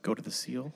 Go to the seal.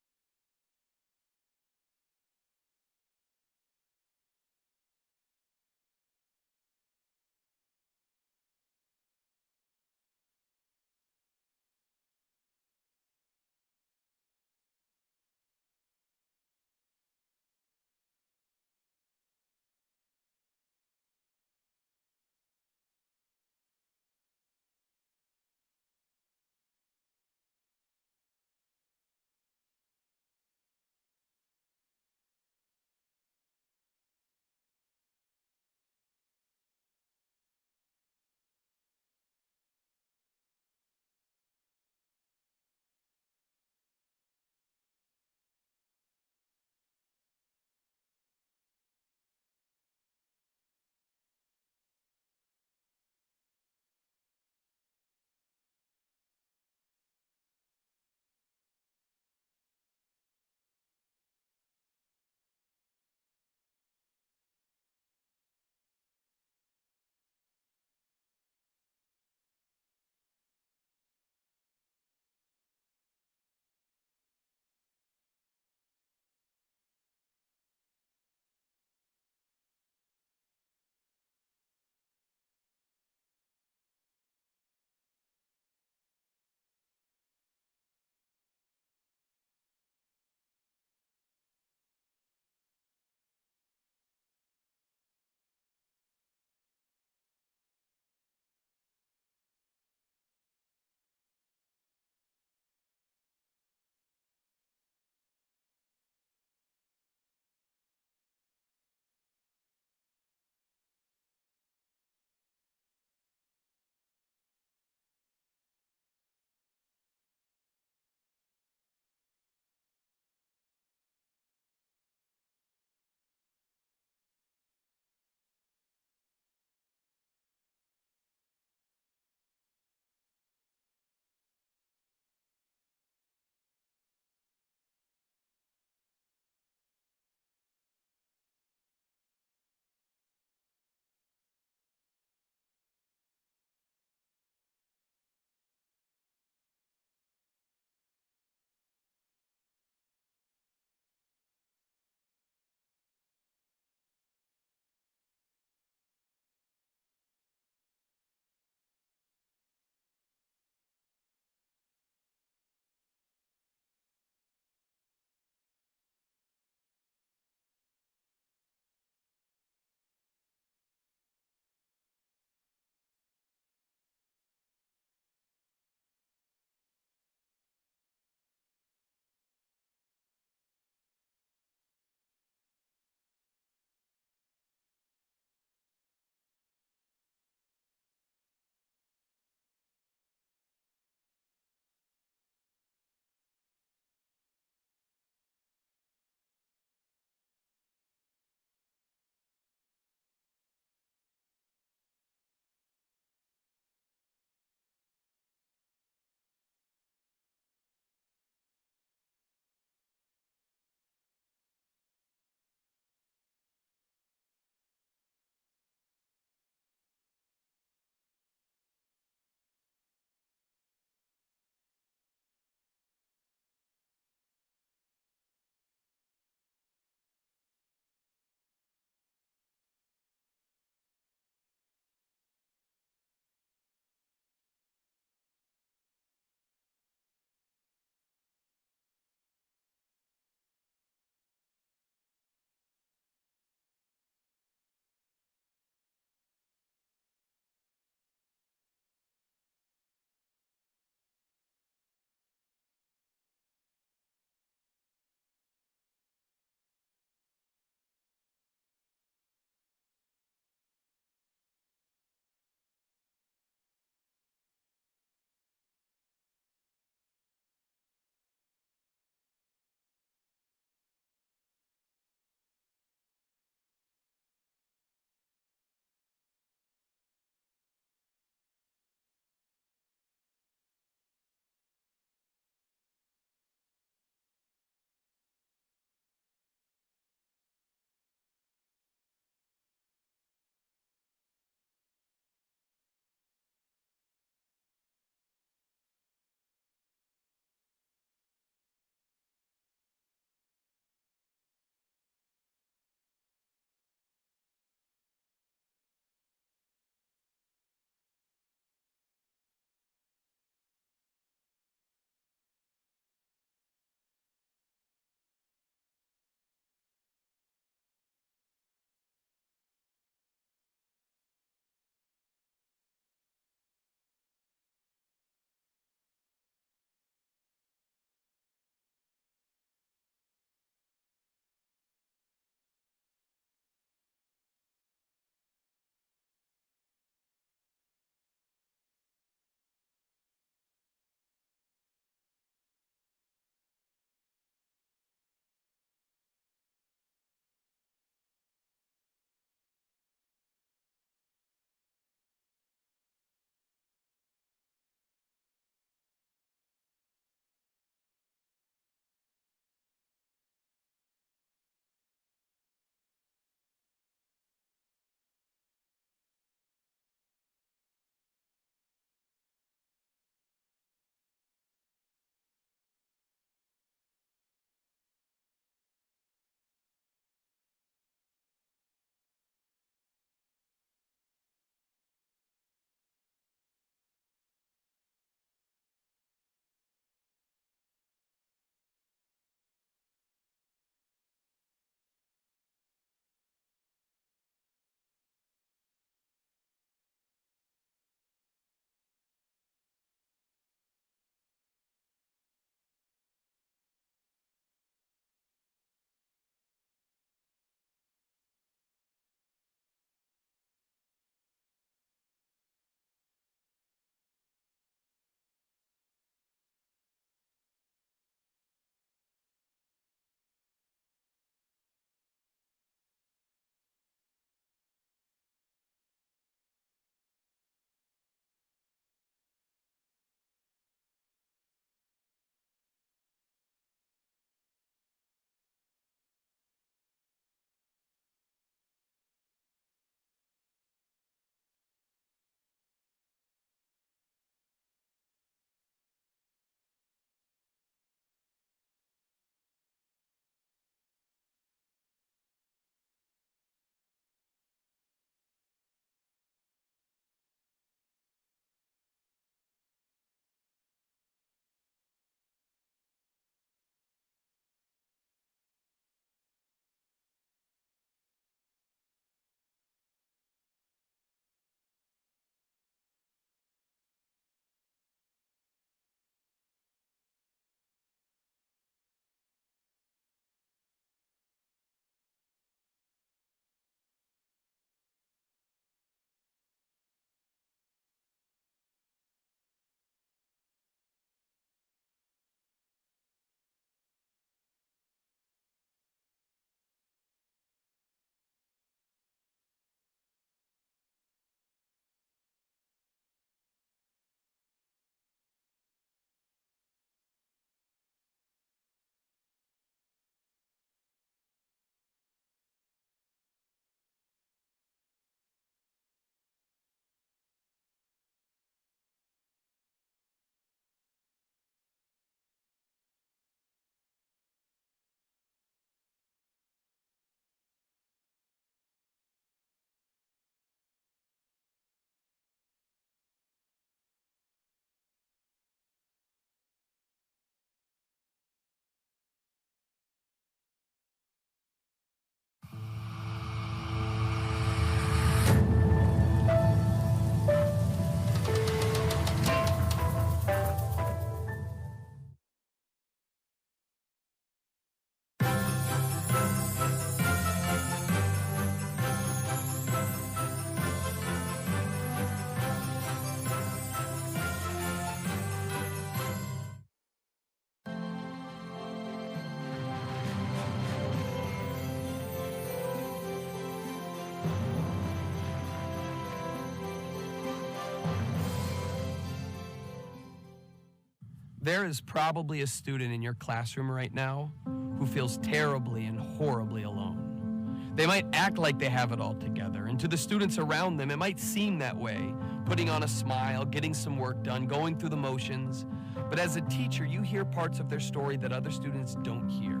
There is probably a student in your classroom right now who feels terribly and horribly alone. They might act like they have it all together, and to the students around them, it might seem that way, putting on a smile, getting some work done, going through the motions. But as a teacher, you hear parts of their story that other students don't hear.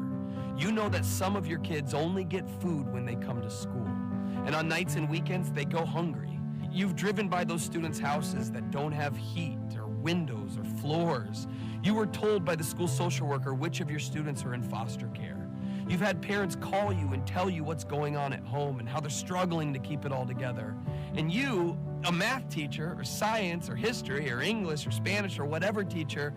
You know that some of your kids only get food when they come to school, and on nights and weekends, they go hungry. You've driven by those students' houses that don't have heat or windows or floors. You were told by the school social worker which of your students are in foster care. You've had parents call you and tell you what's going on at home and how they're struggling to keep it all together. And you, a math teacher or science or history or English or Spanish or whatever teacher,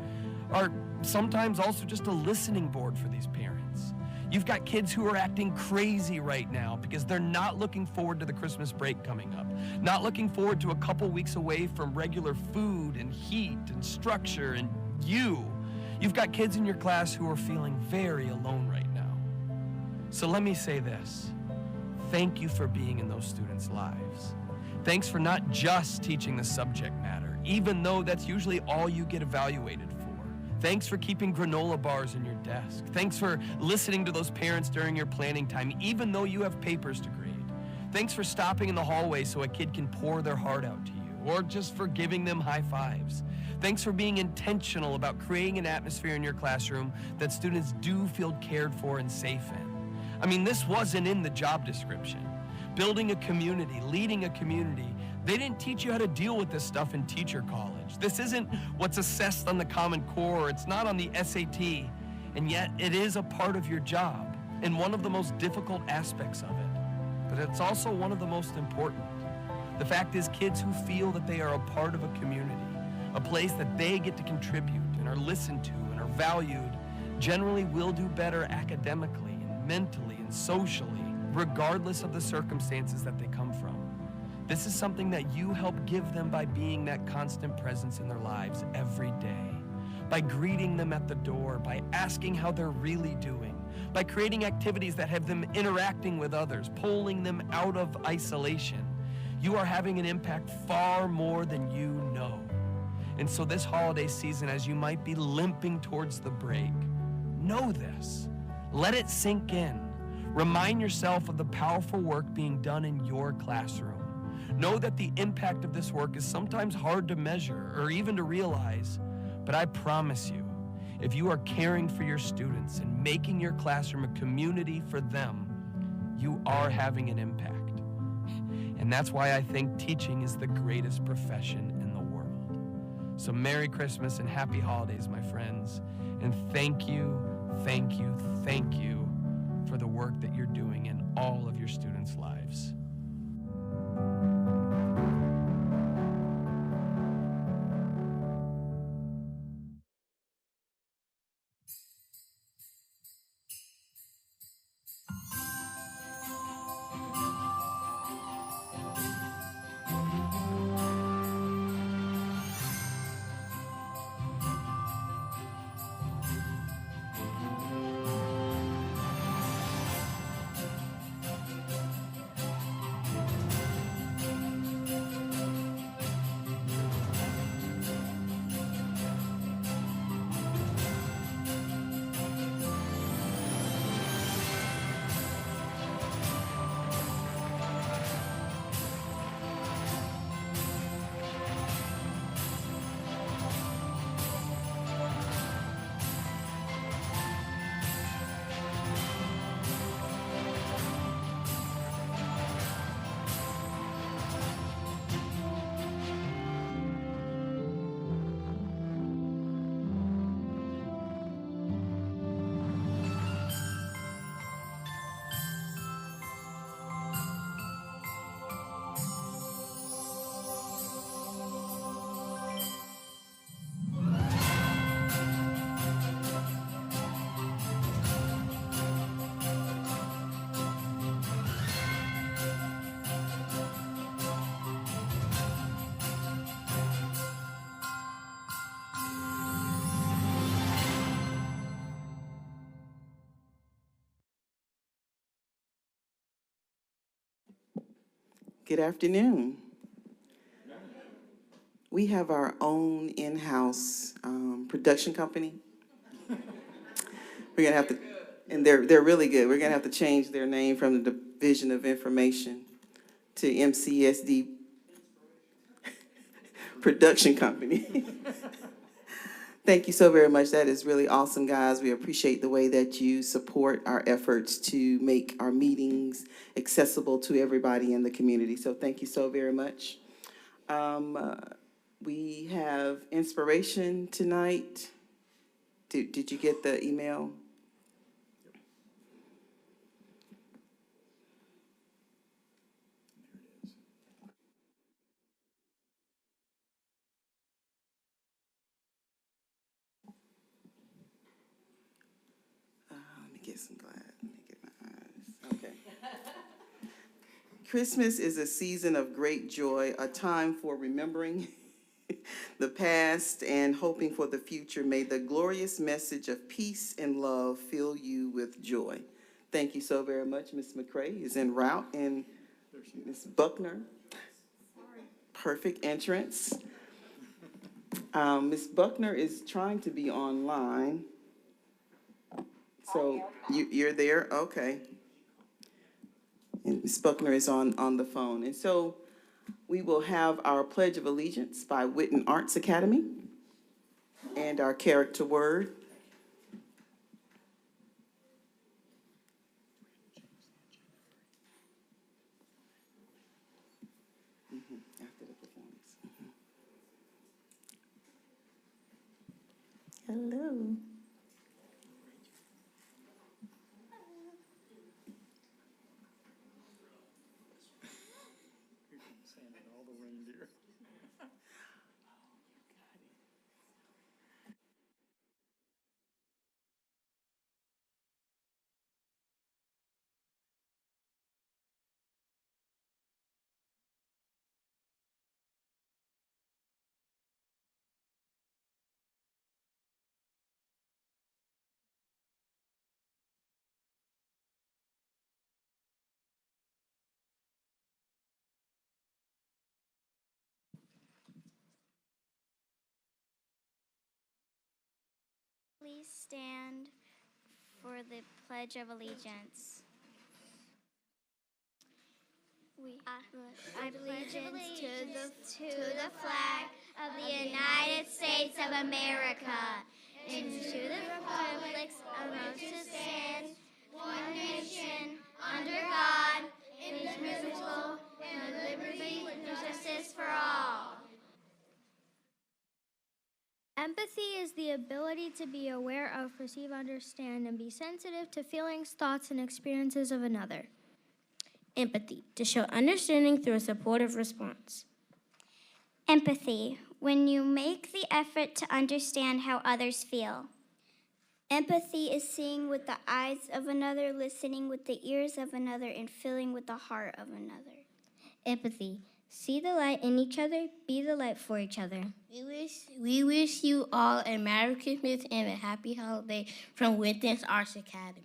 are sometimes also just a listening board for these parents. You've got kids who are acting crazy right now because they're not looking forward to the Christmas break coming up, not looking forward to a couple weeks away from regular food and heat and structure and you. You've got kids in your class who are feeling very alone right now. So let me say this. Thank you for being in those students' lives. Thanks for not just teaching the subject matter, even though that's usually all you get evaluated for. Thanks for keeping granola bars in your desk. Thanks for listening to those parents during your planning time, even though you have papers to grade. Thanks for stopping in the hallway so a kid can pour their heart out to you, or just for giving them high fives. Thanks for being intentional about creating an atmosphere in your classroom that students do feel cared for and safe in. I mean, this wasn't in the job description. Building a community, leading a community, they didn't teach you how to deal with this stuff in teacher college. This isn't what's assessed on the Common Core. It's not on the SAT. And yet it is a part of your job and one of the most difficult aspects of it. But it's also one of the most important. The fact is, kids who feel that they are a part of a community, a place that they get to contribute and are listened to and are valued, generally will do better academically and mentally and socially, regardless of the circumstances that they come from. This is something that you help give them by being that constant presence in their lives every day, by greeting them at the door, by asking how they're really doing, by creating activities that have them interacting with others, pulling them out of isolation. You are having an impact far more than you know. And so this holiday season, as you might be limping towards the break, know this. Let it sink in. Remind yourself of the powerful work being done in your classroom. Know that the impact of this work is sometimes hard to measure or even to realize, but I promise you, if you are caring for your students and making your classroom a community for them, you are having an impact. And that's why I think teaching is the greatest profession in the world. So Merry Christmas and Happy Holidays, my friends. And thank you, thank you, thank you for the work that you're doing in all of your students' lives. Good afternoon. We have our own in-house production company. We're gonna have to, and they're really good. We're gonna have to change their name from the Division of Information to MCSD Production Company. Thank you so very much. That is really awesome, guys. We appreciate the way that you support our efforts to make our meetings accessible to everybody in the community. So thank you so very much. We have inspiration tonight. Did you get the email? Let me get some glass. Let me get my eyes. Okay. Christmas is a season of great joy, a time for remembering the past and hoping for the future. May the glorious message of peace and love fill you with joy. Thank you so very much. Ms. McCrae is en route, and Ms. Buckner. Perfect entrance. Ms. Buckner is trying to be online. So you're there? Okay. And Ms. Buckner is on the phone. And so we will have our Pledge of Allegiance by Witten Arts Academy and our character word. After the performance. Hello. Please stand for the Pledge of Allegiance. I pledge allegiance to the flag of the United States of America and to the republic of which it stands, one nation, under God, indivisible, and liberty and justice for all. Empathy is the ability to be aware of, perceive, understand, and be sensitive to feelings, thoughts, and experiences of another. Empathy, to show understanding through a supportive response. Empathy, when you make the effort to understand how others feel. Empathy is seeing with the eyes of another, listening with the ears of another, and feeling with the heart of another. Empathy, see the light in each other, be the light for each other. We wish you all a Merry Christmas and a Happy Holiday from Witten's Arts Academy.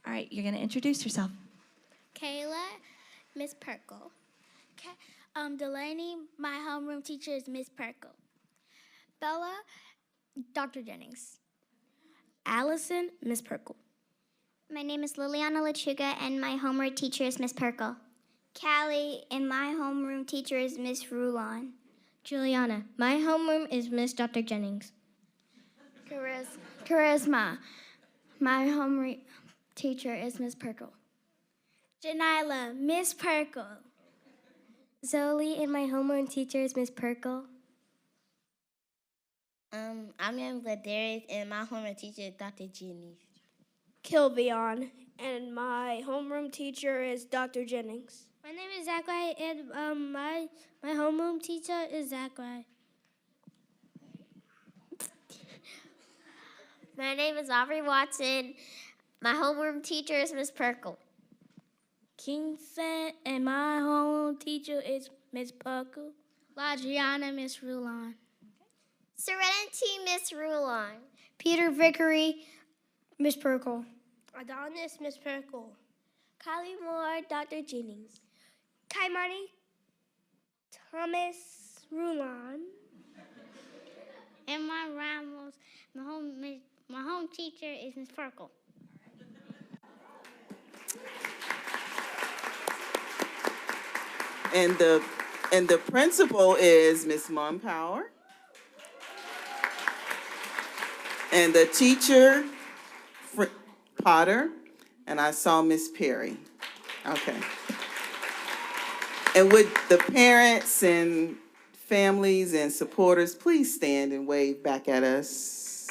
All right, you're going to introduce yourself. Kayla, Miss Perkle. Delaney, my homeroom teacher is Miss Perkle. Bella, Dr. Jennings. Allison, Miss Perkle. My name is Liliana Lechuga, and my homeroom teacher is Miss Perkle. Callie, and my homeroom teacher is Miss Rulon. Juliana, my homeroom is Miss Dr. Jennings. Charisma, my homeroom teacher is Miss Perkle. Janila, Miss Perkle. Zoe, and my homeroom teacher is Miss Perkle. I'm named Ladarius, and my homeroom teacher is Dr. Jennings. Kilvion, and my homeroom teacher is Dr. Jennings. My name is Zachary, and my homeroom teacher is Zachary. My name is Aubrey Watson. My homeroom teacher is Miss Perkle. Kingston, and my homeroom teacher is Miss Perkle. Ladriana, Miss Rulon. Serenity, Miss Rulon. Peter Vickery, Miss Perkle. Adonis, Miss Perkle. Kylie Moore, Dr. Jennings. Kai Marty, Thomas Rulon. Emma Ramos, my home teacher is Miss Perkle. And the principal is Miss Mumpower. And the teacher, Potter, and I saw Miss Perry. Okay. And would the parents and families and supporters please stand and wave back at us?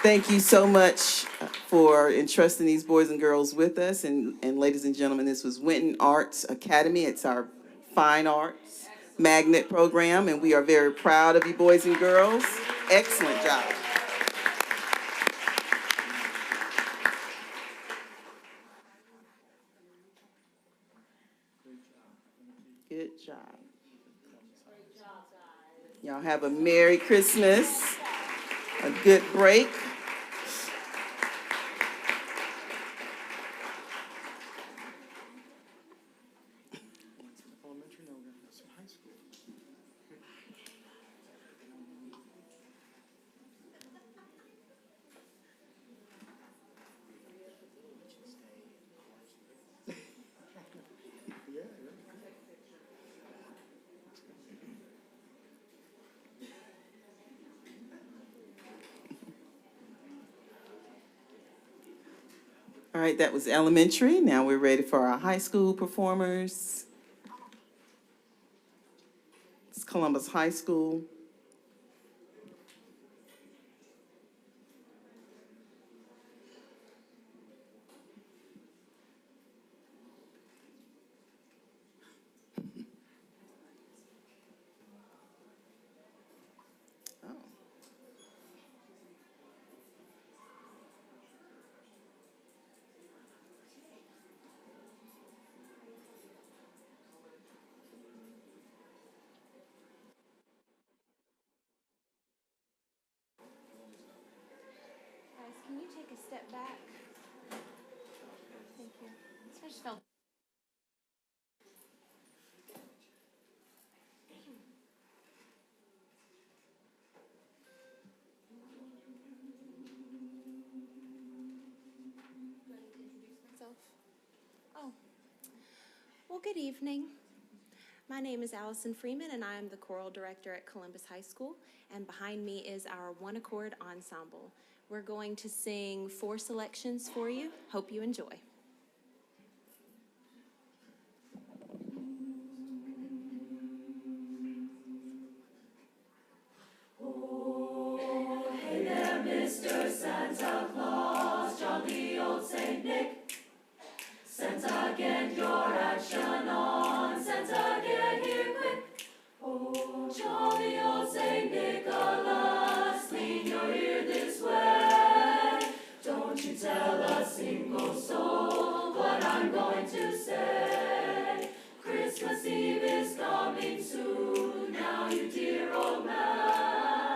Thank you so much for entrusting these boys and girls with us. And ladies and gentlemen, this was Winton Arts Academy. It's our fine arts magnet program, and we are very proud of you boys and girls. Excellent job. Good job. Y'all have a Merry Christmas, a good break. All right, that was elementary. Now we're ready for our high school performers. It's Columbus High School. Can you take a step back? Thank you. I just felt. Oh, well, good evening. My name is Allison Freeman, and I am the choral director at Columbus High School, and behind me is our One Accord Ensemble. We're going to sing 4 selections for you. Hope you enjoy. Oh, hey there, Mr. Santa Claus, jolly old Saint Nick. Santa, get your action on. Santa, get here quick. Oh, jolly old Saint Nicholas, lean your ear this way. Don't you tell a single soul what I'm going to say. Christmas Eve is coming soon. Now, you dear old man,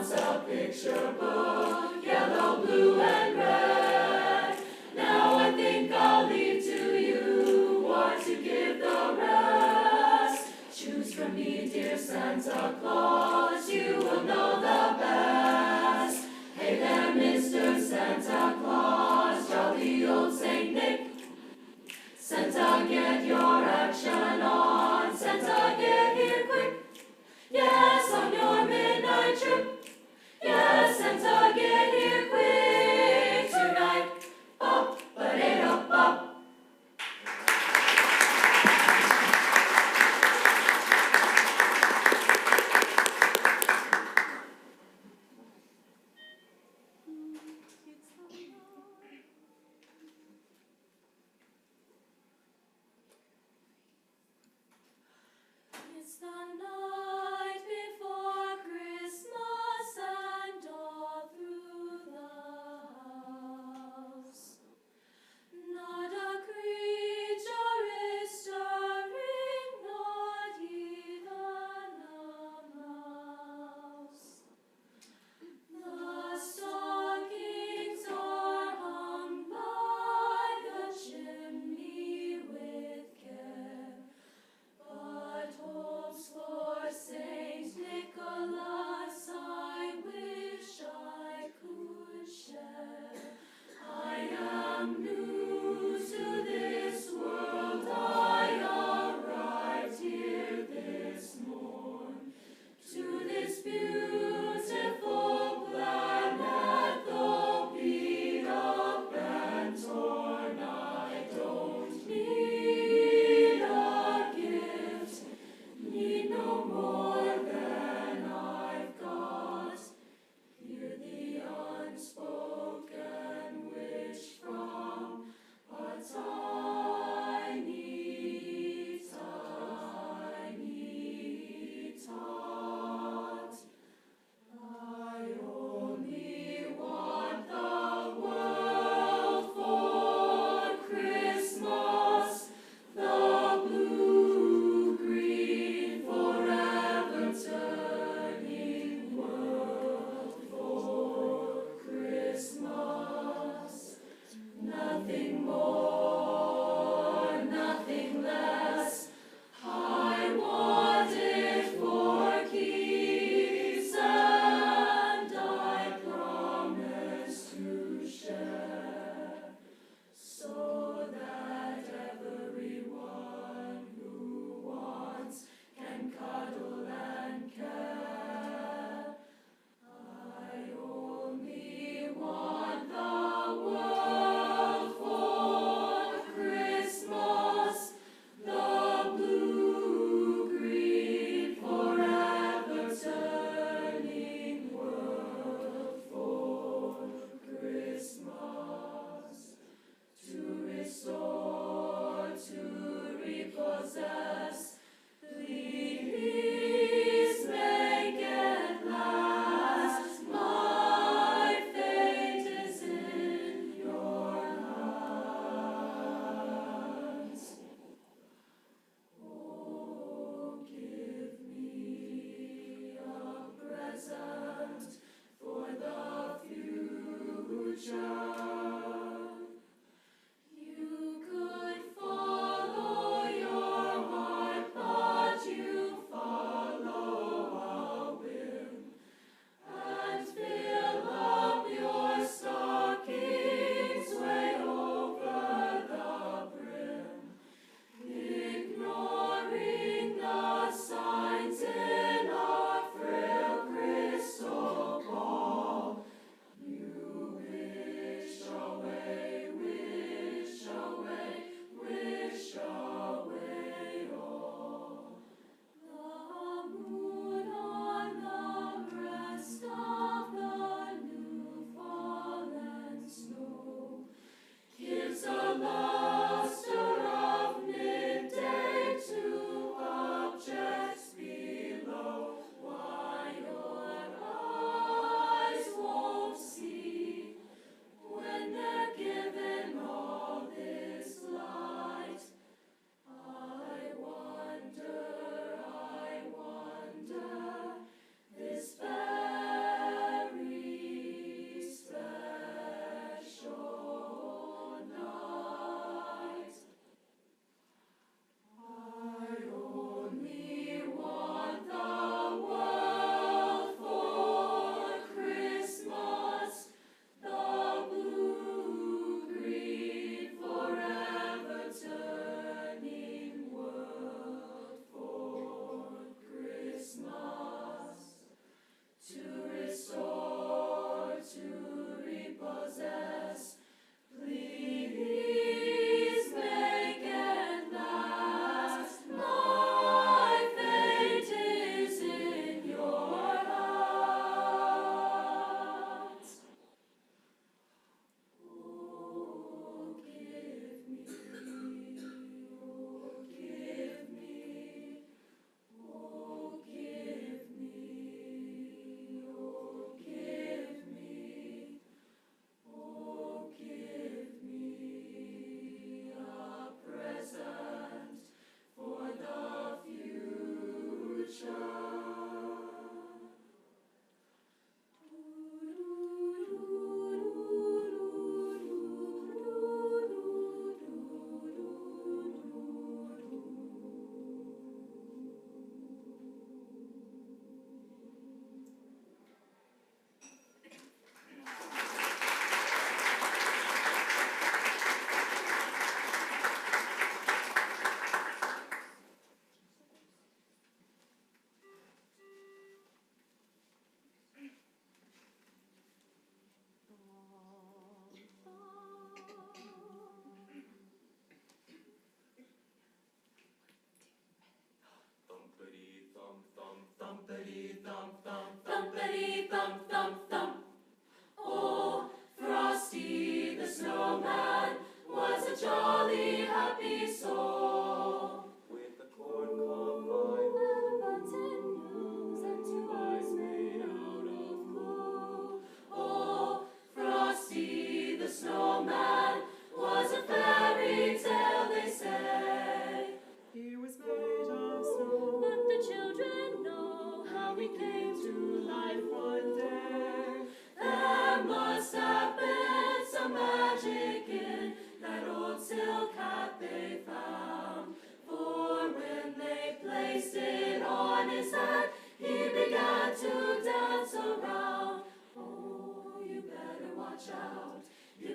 wants a picture book, yellow, blue, and red. Now I think I'll leave to you what to give the rest. Choose from me, dear Santa Claus, you will know the best. Hey there, Mr. Santa Claus, jolly old Saint Nick. Santa, get your action on. Santa, get here quick. Yes, on your midnight trip. Yes, Santa, get here quick tonight. Bop, ba-da-da, bop.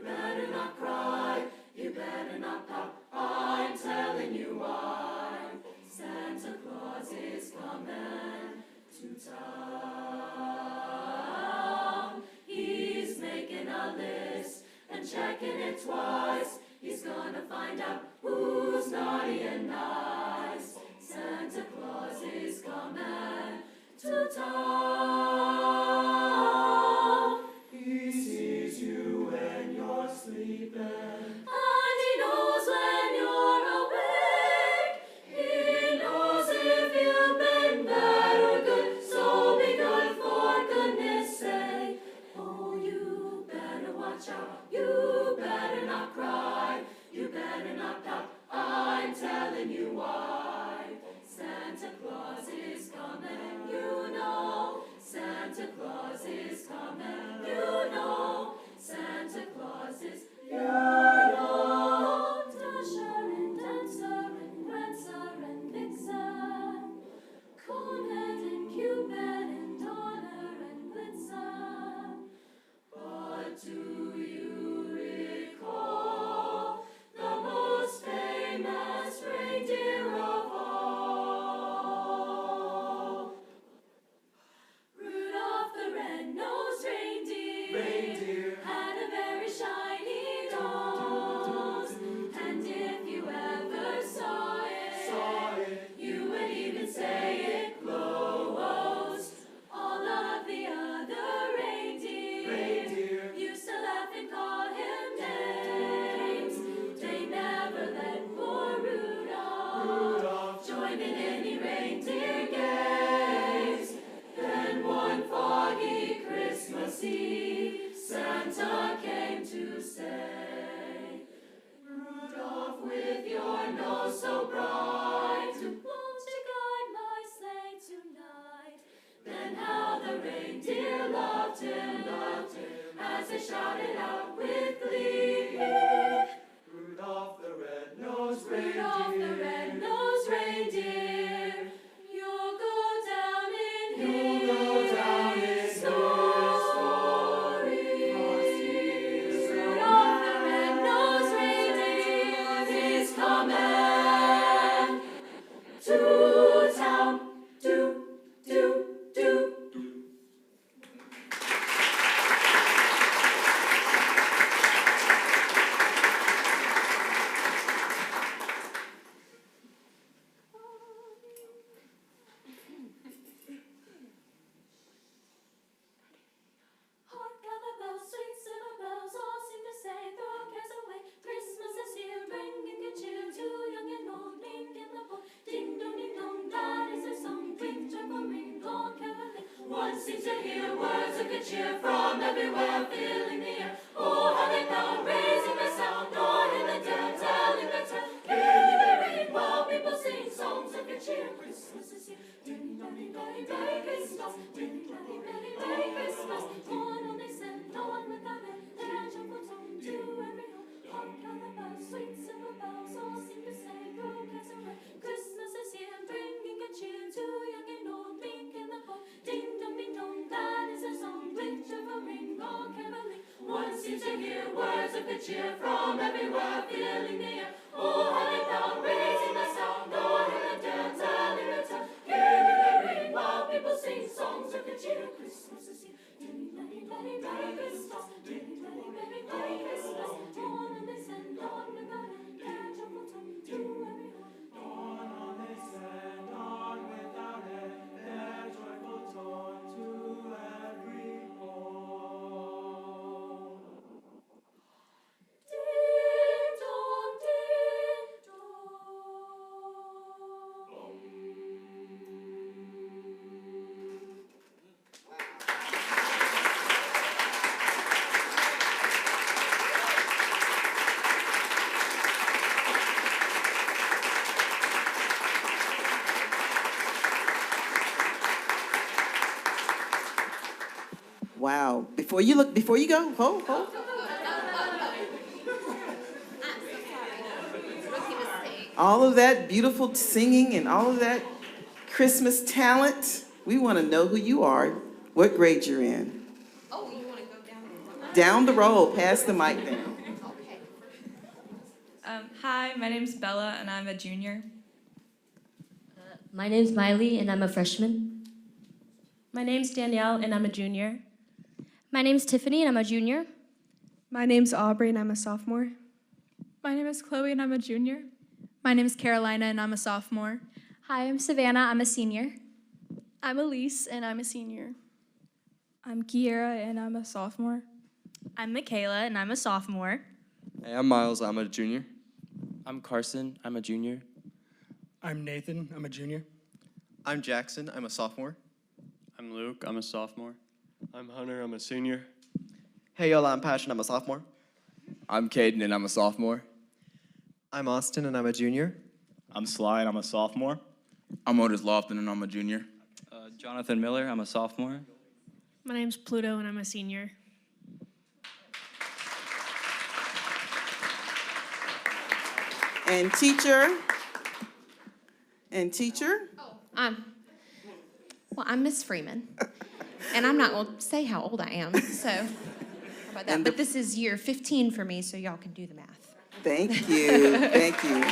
better not cry, you better not pout, I'm telling you why. Santa Claus is coming to town. He's making a list and checking it twice. He's gonna find out who's naughty and nice. Santa Claus is coming to town. He sees you when you're sleeping, and he knows when you're awake. He knows if you've been bad or good, so be good for goodness sake. Oh, you better watch out, you better not cry, you better not pout, I'm telling you why. Santa Claus is coming, you know. Santa Claus is coming, you know. Santa Claus is, you know. Dasher and Dancer and Prancer and Vixen, Comet and Cupid and Donner and Blitzen. But do you recall the most famous reindeer of all? Rudolph the red-nosed reindeer had a very shiny nose, and if you ever saw it, you would even say it glows. All of the other reindeer used to laugh and call him names. They never let poor Rudolph join in any reindeer games. Then one foggy Christmas Eve, Santa came to say, Rudolph, with your nose so bright, won't you guide my sleigh tonight? Then how the reindeer loved him, as they shouted out with glee. Rudolph the red-nosed reindeer, Rudolph the red-nosed reindeer, you'll go down in history. Rudolph the red-nosed reindeer is coming to town. Do, do, do. Hark how the bells, sweet silver bells, all seem to say, throw cares away. Christmas is here, bringing good cheer to young and old, meek and the bold. Ding dong, that is their song, with joyful ring, all caroling. One seems to hear words of good cheer from everywhere, filling the air. Oh, how they pound, raising the sound, all in the dare, telling the tale. Hear the ring while people sing songs of good cheer. Christmas is here. Ding dong, Merry Christmas. Ding dong, Merry Christmas. On they send, on without end, their joyful tone to every home. Hark how the bells, sweet silver bells, all seem to say, throw cares away. Christmas is here, bringing good cheer to young and old, meek and the bold. Ding dong, that is their song, with joyful ring, all caroling. One seems to hear words of good cheer from everywhere, filling the air. Oh, how they pound, raising the sound, all in the dare, telling the tale. Hear the ring while people sing songs of good cheer. Christmas is here. Merry Christmas. Merry Christmas. On they send, on without end, their joyful tone to every home. On they send, on without end, their joyful tone to every home. Ding dong, ding dong. Wow. Before you go, ho. All of that beautiful singing and all of that Christmas talent, we want to know who you are, what grade you're in. Oh, you want to go down? Down the road, pass the mic down. Hi, my name's Bella, and I'm a junior. My name's Miley, and I'm a freshman. My name's Danielle, and I'm a junior. My name's Tiffany, and I'm a junior. My name's Aubrey, and I'm a sophomore. My name is Chloe, and I'm a junior. My name is Carolina, and I'm a sophomore. Hi, I'm Savannah. I'm a senior. I'm Elise, and I'm a senior. I'm Kiera, and I'm a sophomore. I'm Michaela, and I'm a sophomore. Hey, I'm Miles. I'm a junior. I'm Carson. I'm a junior. I'm Nathan. I'm a junior. I'm Jackson. I'm a sophomore. I'm Luke. I'm a sophomore. I'm Hunter. I'm a senior. Hey, y'all. I'm Passion. I'm a sophomore. I'm Caden, and I'm a sophomore. I'm Austin, and I'm a junior. I'm Sly, and I'm a sophomore. I'm Otis Lofton, and I'm a junior. Jonathan Miller. I'm a sophomore. My name's Pluto, and I'm a senior. And teacher? And teacher? Well, I'm Miss Freeman, and I'm not going to say how old I am, so how about that? But this is year 15 for me, so y'all can do the math. Thank you, thank you.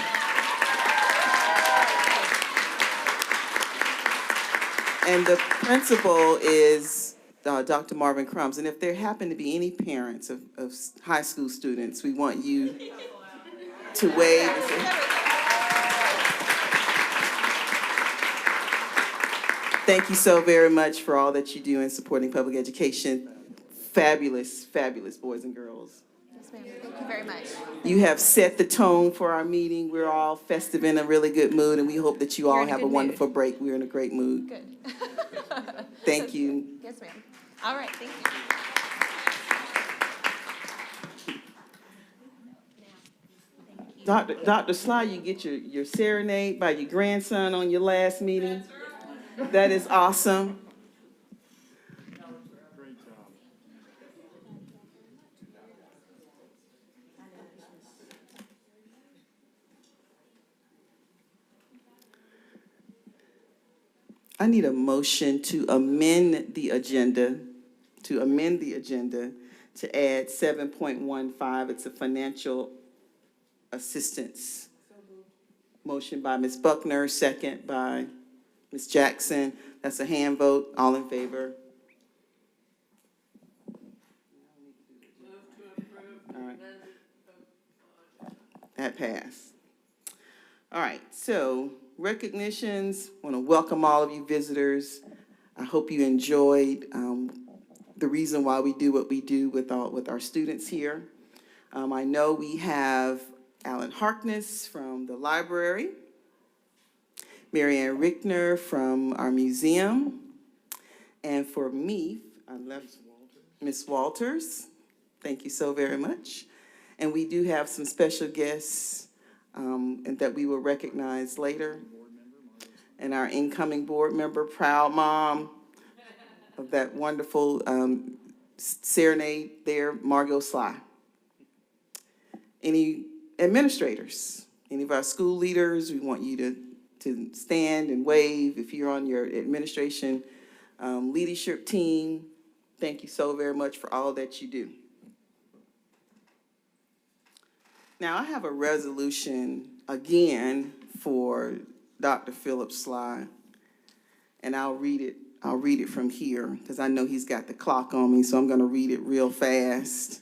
And the principal is Dr. Marvin Crumbs, and if there happen to be any parents of high school students, we want you to wave and say, thank you so very much for all that you do in supporting public education. Fabulous, fabulous boys and girls. Yes, ma'am. Thank you very much. You have set the tone for our meeting. We're all festive in a really good mood, and we hope that you all have a wonderful break. We're in a great mood. Good. Thank you. Yes, ma'am. All right, thank you. Dr. Sly, you get your serenade by your grandson on your last meeting. That is awesome. Great job. I need a motion to amend the agenda, to add 7.15. It's a financial assistance. Motion by Ms. Buckner, second by Ms. Jackson. That's a hand vote. All in favor? All right. That passed. All right, so recognitions. I want to welcome all of you visitors. I hope you enjoyed the reason why we do what we do with our students here. I know we have Alan Harkness from the library, Marianne Rickner from our museum, and for me, I left Ms. Walters. Thank you so very much. And we do have some special guests and that we will recognize later. And our incoming board member, proud mom of that wonderful serenade there, Margot Sly. Any administrators, any of our school leaders, we want you to stand and wave. If you're on your administration leadership team, thank you so very much for all that you do. Now, I have a resolution again for Dr. Philip Sly, and I'll read it from here because I know he's got the clock on me, so I'm going to read it real fast.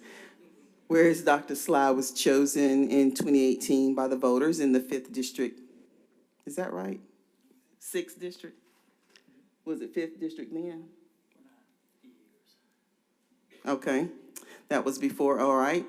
Whereas Dr. Sly was chosen in 2018 by the voters in the 5th district. Is that right? 6th district? Was it 5th district then? Okay, that was before, all right.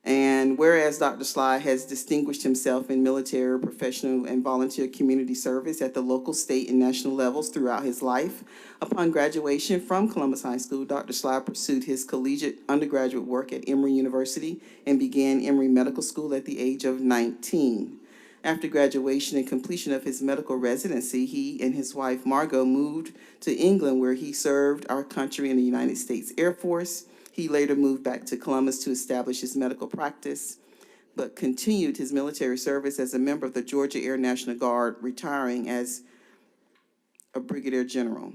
And whereas Dr. Sly has distinguished himself in military, professional, and volunteer community service at the local, state, and national levels throughout his life, upon graduation from Columbus High School, Dr. Sly pursued his collegiate undergraduate work at Emory University and began Emory Medical School at the age of 19. After graduation and completion of his medical residency, he and his wife, Margot, moved to England, where he served our country in the United States Air Force. He later moved back to Columbus to establish his medical practice, but continued his military service as a member of the Georgia Air National Guard, retiring as a brigadier general.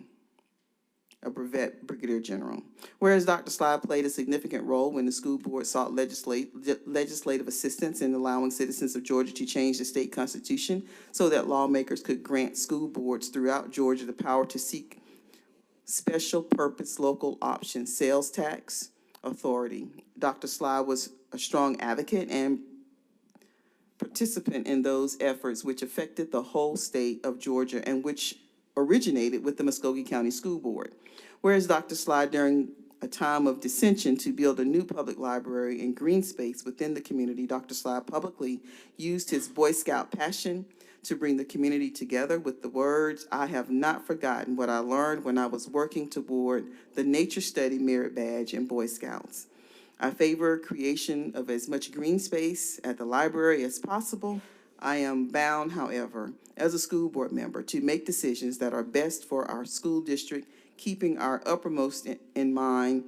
a brevet brigadier general. Whereas Dr. Sly played a significant role when the school board sought legislative assistance in allowing citizens of Georgia to change the state constitution so that lawmakers could grant school boards throughout Georgia the power to seek special purpose local option sales tax authority. Dr. Sly was a strong advocate and participant in those efforts which affected the whole state of Georgia and which originated with the Muscogee County School Board. Whereas Dr. Sly, during a time of dissension to build a new public library and green space within the community, Dr. Sly publicly used his Boy Scout passion to bring the community together with the words, "I have not forgotten what I learned when I was working toward the Nature Study Merit Badge in Boy Scouts. I favor creation of as much green space at the library as possible. I am bound, however, as a school board member, to make decisions that are best for our school district, keeping our uppermost in mind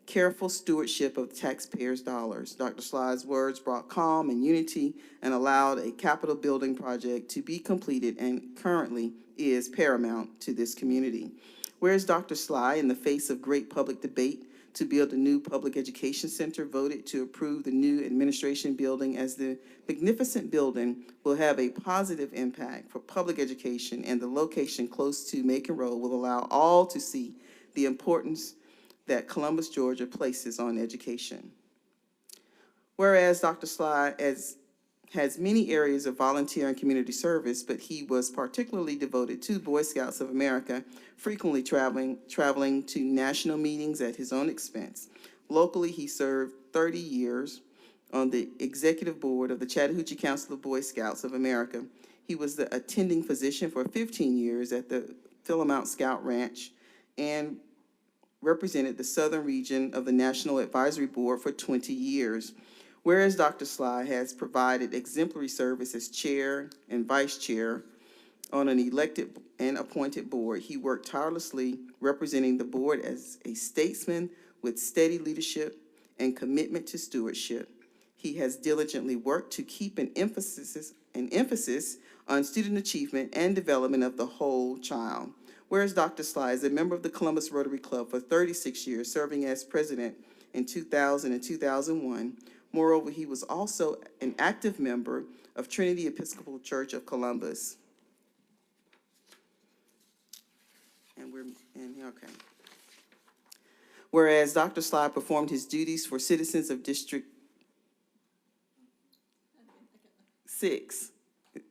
careful stewardship of taxpayers' dollars." Dr. Sly's words brought calm and unity and allowed a Capitol building project to be completed and currently is paramount to this community. Whereas Dr. Sly, in the face of great public debate to build a new public education center, voted to approve the new administration building, as the magnificent building will have a positive impact for public education, and the location close to Macon Road will allow all to see the importance that Columbus, Georgia places on education. Whereas Dr. Sly has many areas of volunteer and community service, but he was particularly devoted to Boy Scouts of America, frequently traveling to national meetings at his own expense. Locally, he served 30 years on the executive board of the Chattahoochee Council of Boy Scouts of America. He was the attending physician for 15 years at the Philemount Scout Ranch and represented the southern region of the National Advisory Board for 20 years. Whereas Dr. Sly has provided exemplary service as chair and vice chair on an elected and appointed board, he worked tirelessly representing the board as a statesman with steady leadership and commitment to stewardship. He has diligently worked to keep an emphasis on student achievement and development of the whole child. Whereas Dr. Sly is a member of the Columbus Rotary Club for 36 years, serving as president in 2000 and 2001. Moreover, he was also an active member of Trinity Episcopal Church of Columbus. Okay. Whereas Dr. Sly performed his duties for citizens of District 6.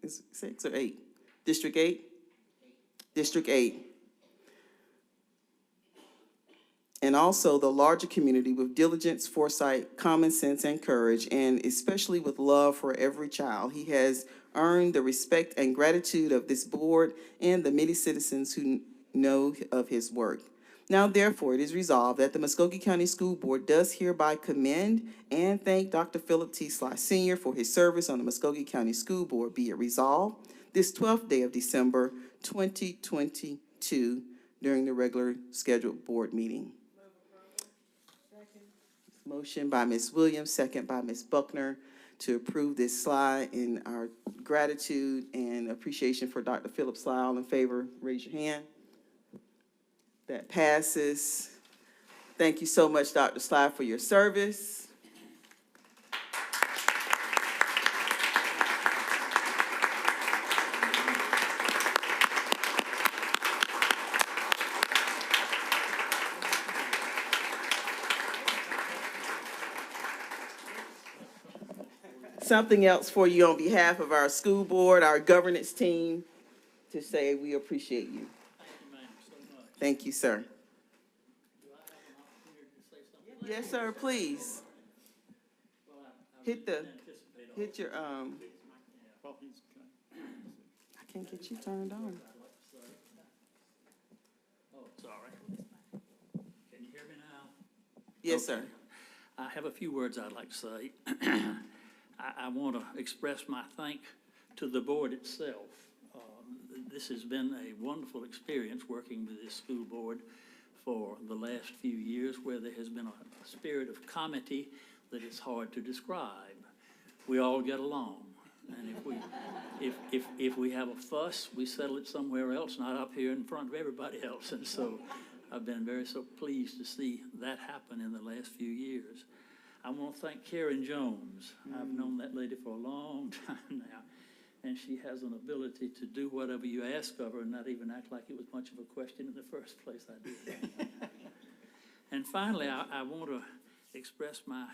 Is it 6 or 8? District 8? District 8. And also the larger community with diligence, foresight, common sense, and courage, and especially with love for every child. He has earned the respect and gratitude of this board and the many citizens who know of his work. Now, therefore, it is resolved that the Muscogee County School Board does hereby commend and thank Dr. Philip T. Sly Sr. for his service on the Muscogee County School Board. Be it resolved, this 12th day of December, 2022, during the regular scheduled board meeting. Motion by Ms. Williams, second by Ms. Buckner, to approve this slide in our gratitude and appreciation for Dr. Philip Sly. All in favor, raise your hand. That passes. Thank you so much, Dr. Sly, for your service. Something else for you on behalf of our school board, our governance team, to say we appreciate you. Thank you, sir. Yes, sir, please. Hit your, I can't get you turned on. Oh, sorry. Can you hear me now? Yes, sir. I have a few words I'd like to say. I want to express my thanks to the board itself. This has been a wonderful experience working with this school board for the last few years, where there has been a spirit of comity that is hard to describe. We all get along, and if we have a fuss, we settle it somewhere else, not up here in front of everybody else. And so I've been very so pleased to see that happen in the last few years. I want to thank Karen Jones. I've known that lady for a long time now, and she has an ability to do whatever you ask of her and not even act like it was much of a question in the first place. I did. And finally, I want to express my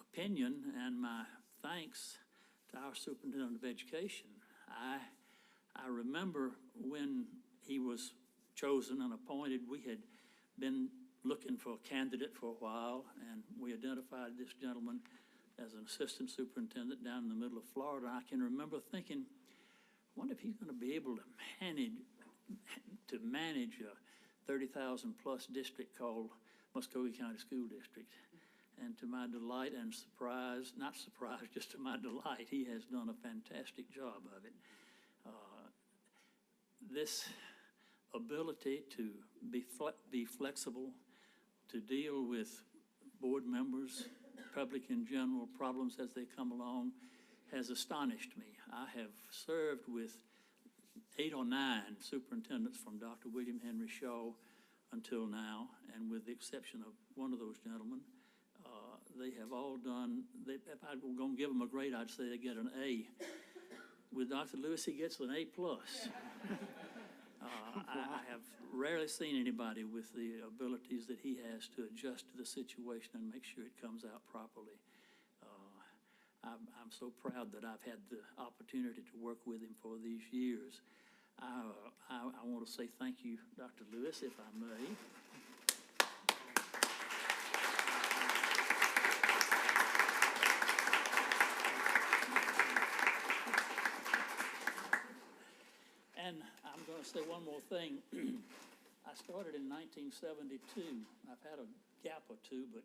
opinion and my thanks to our superintendent of education. I remember when he was chosen and appointed, we had been looking for a candidate for a while, and we identified this gentleman as an assistant superintendent down in the middle of Florida. I can remember thinking, I wonder if he's going to be able to manage a 30,000 plus district called Muscogee County School District. And to my delight and surprise, not surprise, just to my delight, he has done a fantastic job of it. This ability to be flexible, to deal with board members, public in general, problems as they come along, has astonished me. I have served with 8 or 9 superintendents from Dr. William Henry Shaw until now, and with the exception of one of those gentlemen, they have all done, if I were going to give them a grade, I'd say they get an A. With Dr. Lewis, he gets an A+. I have rarely seen anybody with the abilities that he has to adjust to the situation and make sure it comes out properly. I'm so proud that I've had the opportunity to work with him for these years. I want to say thank you, Dr. Lewis, if I may. And I'm going to say one more thing. I started in 1972. I've had a gap or two, but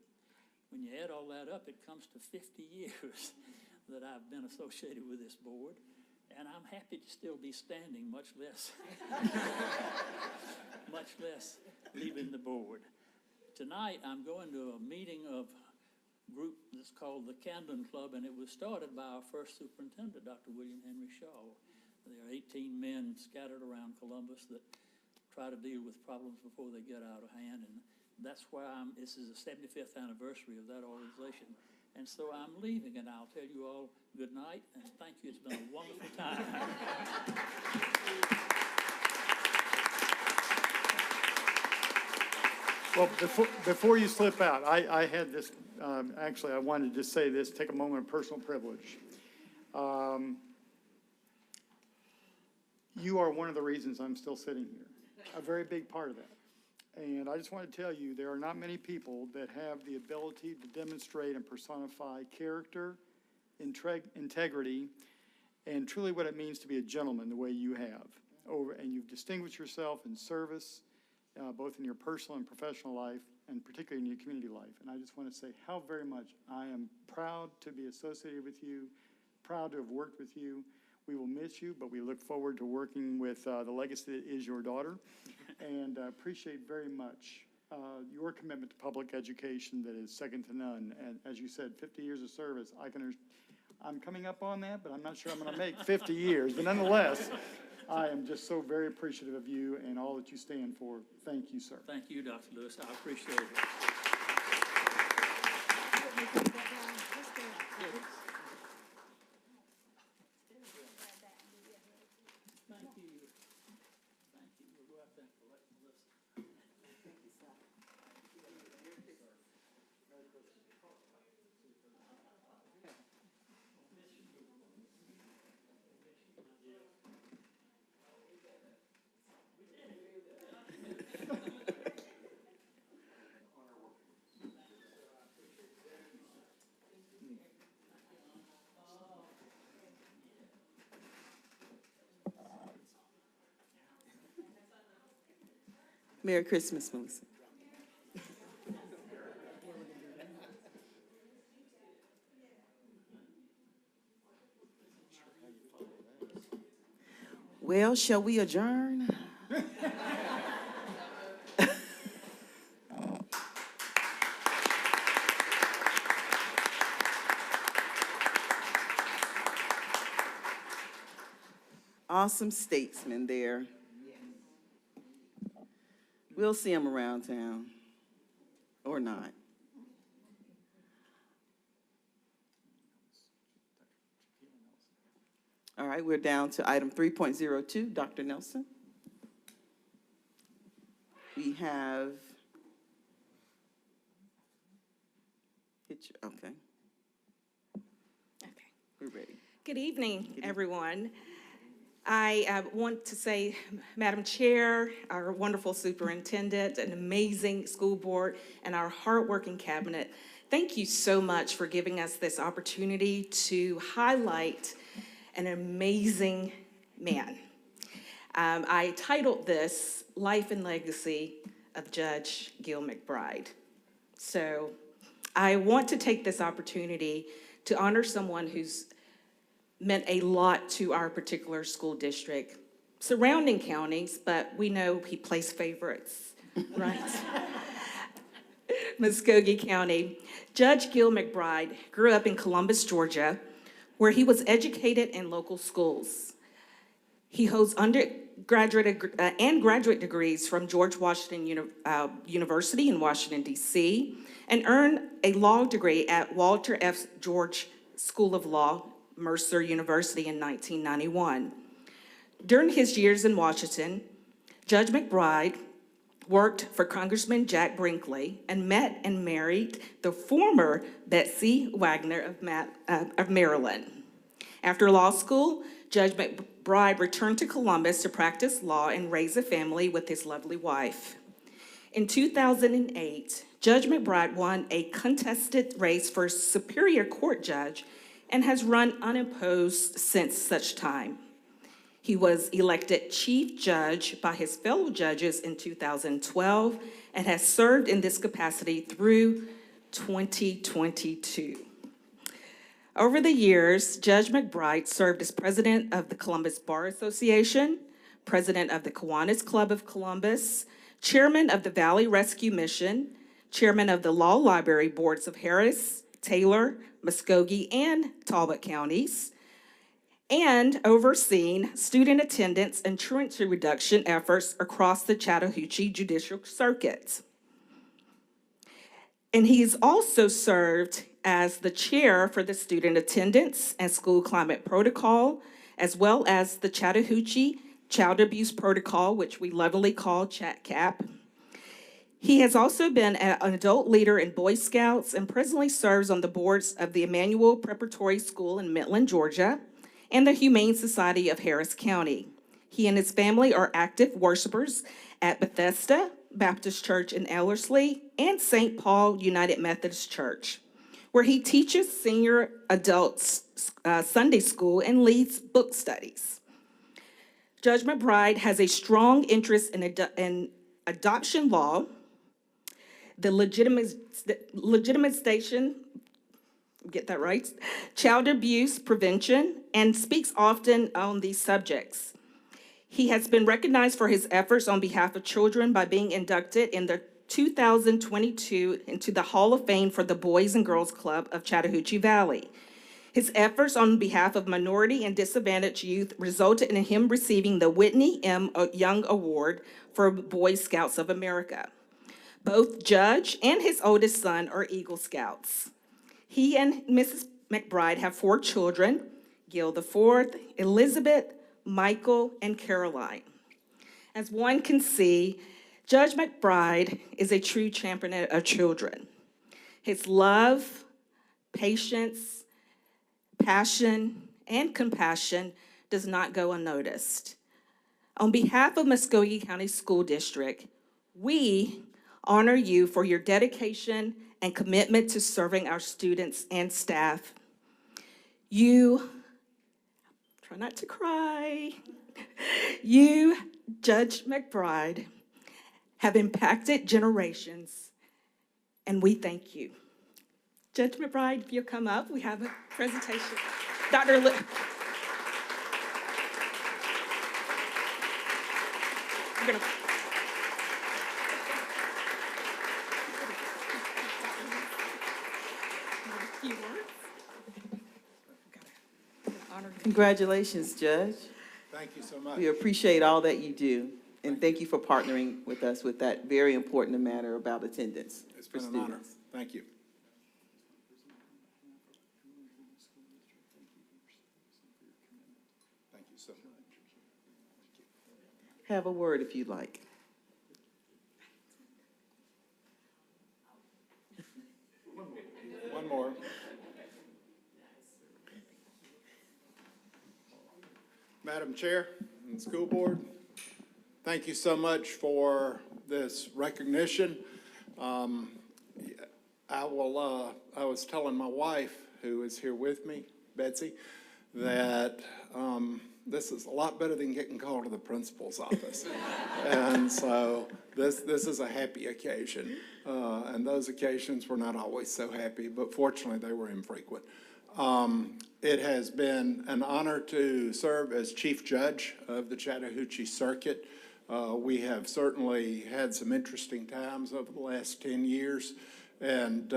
when you add all that up, it comes to 50 years that I've been associated with this board. And I'm happy to still be standing, much less leaving the board. Tonight, I'm going to a meeting of a group that's called the Camden Club, and it was started by our first superintendent, Dr. William Henry Shaw. There are 18 men scattered around Columbus that try to deal with problems before they get out of hand, and that's why this is the 75th anniversary of that organization. And so I'm leaving, and I'll tell you all good night, and thank you. It's been a wonderful time. Well, before you slip out, I had this, actually, I wanted to say this, take a moment of personal privilege. You are one of the reasons I'm still sitting here, a very big part of that. And I just want to tell you, there are not many people that have the ability to demonstrate and personify character, integrity, and truly what it means to be a gentleman the way you have. And you've distinguished yourself in service, both in your personal and professional life, and particularly in your community life. And I just want to say how very much I am proud to be associated with you, proud to have worked with you. We will miss you, but we look forward to working with the legacy that is your daughter, and appreciate very much your commitment to public education that is second to none. And as you said, 50 years of service, I'm coming up on that, but I'm not sure I'm going to make 50 years. But nonetheless, I am just so very appreciative of you and all that you stand for. Thank you, sir. Thank you, Dr. Lewis. I appreciate it. Merry Christmas, Melissa. Well, shall we adjourn? Awesome statesman there. We'll see him around town, or not. All right, we're down to item 3.02, Dr. Nelson. We have, okay. We're ready. Good evening, everyone. I want to say, Madam Chair, our wonderful superintendent, an amazing school board, and our hardworking cabinet, thank you so much for giving us this opportunity to highlight an amazing man. I titled this Life and Legacy of Judge Gil McBride. So I want to take this opportunity to honor someone who's meant a lot to our particular school district, surrounding counties, but we know he plays favorites, right? Muscogee County. Judge Gil McBride grew up in Columbus, Georgia, where he was educated in local schools. He holds undergraduate and graduate degrees from George Washington University in Washington, D.C., and earned a law degree at Walter F. George School of Law, Mercer University in 1991. During his years in Washington, Judge McBride worked for Congressman Jack Brinkley and met and married the former Betsy Wagner of Maryland. After law school, Judge McBride returned to Columbus to practice law and raise a family with his lovely wife. In 2008, Judge McBride won a contested race for Superior Court judge and has run unopposed since such time. He was elected chief judge by his fellow judges in 2012 and has served in this capacity through 2022. Over the years, Judge McBride served as president of the Columbus Bar Association, president of the Kiwanis Club of Columbus, chairman of the Valley Rescue Mission, chairman of the Law Library Boards of Harris, Taylor, Muscogee, and Talbot counties, and overseeing student attendance and truancy reduction efforts across the Chattahoochee Judicial Circuit. And he's also served as the chair for the Student Attendance and School Climate Protocol, as well as the Chattahoochee Child Abuse Protocol, which we lovingly call CHATCAP. He has also been an adult leader in Boy Scouts and presently serves on the boards of the Emmanuel Preparatory School in Midland, Georgia, and the Humane Society of Harris County. He and his family are active worshipers at Bethesda Baptist Church in Ellerslie and St. Paul United Methodist Church, where he teaches senior adults Sunday school and leads book studies. Judge McBride has a strong interest in adoption law, the legitimization, get that right, child abuse prevention, and speaks often on these subjects. He has been recognized for his efforts on behalf of children by being inducted in the 2022 into the Hall of Fame for the Boys and Girls Club of Chattahoochee Valley. His efforts on behalf of minority and disadvantaged youth resulted in him receiving the Whitney M. Young Award for Boy Scouts of America. Both Judge and his oldest son are Eagle Scouts. He and Mrs. McBride have 4 children, Gil IV, Elizabeth, Michael, and Caroline. As one can see, Judge McBride is a true champion of children. His love, patience, passion, and compassion does not go unnoticed. On behalf of Muscogee County School District, we honor you for your dedication and commitment to serving our students and staff. You, try not to cry, you, Judge McBride, have impacted generations, and we thank you. Judge McBride, if you'll come up, we have a presentation. Dr. We're gonna Congratulations, Judge. Thank you so much. We appreciate all that you do. And thank you for partnering with us with that very important matter about attendance It's for been an honor. students. Thank you. Thank you so much. Have a word if you'd like. One more. Madam Chair and School Board, thank you so much for this recognition. I was telling my wife, who is here with me, Betsy, that this is a lot better than getting called to the principal's office. And so this is a happy occasion. And those occasions were not always so happy, but fortunately they were infrequent. It has been an honor to serve as Chief Judge of the Chattahoochee Circuit. We have certainly had some interesting times over the last 10 years, and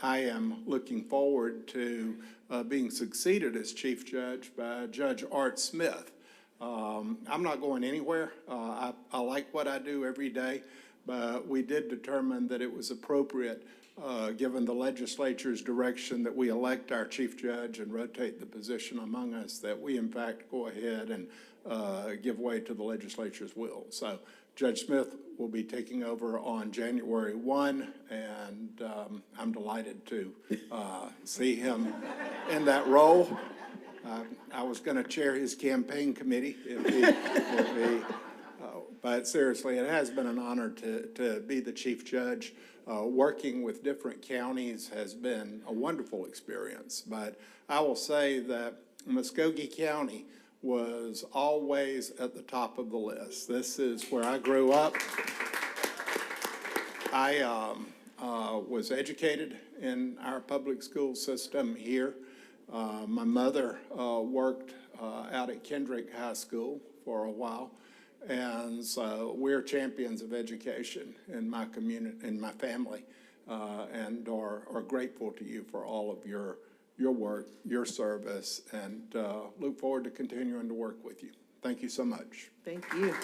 I am looking forward to being succeeded as Chief Judge by Judge Art Smith. I'm not going anywhere. I like what I do every day, but we did determine that it was appropriate, given the legislature's direction that we elect our Chief Judge and rotate the position among us, that we in fact go ahead and give way to the legislature's will. So Judge Smith will be taking over on January 1, and I'm delighted to see him in that role. I was going to chair his campaign committee but seriously, it has been an honor to be the Chief Judge. Working with different counties has been a wonderful experience, but I will say that Muscogee County was always at the top of the list. This is where I grew up. I was educated in our public school system here. My mother worked out at Kendrick High School for a while, and so we're champions of education in my community, in my family, and are grateful to you for all of your work, your service, and look forward to continuing to work with you. Thank you so much. Thank you.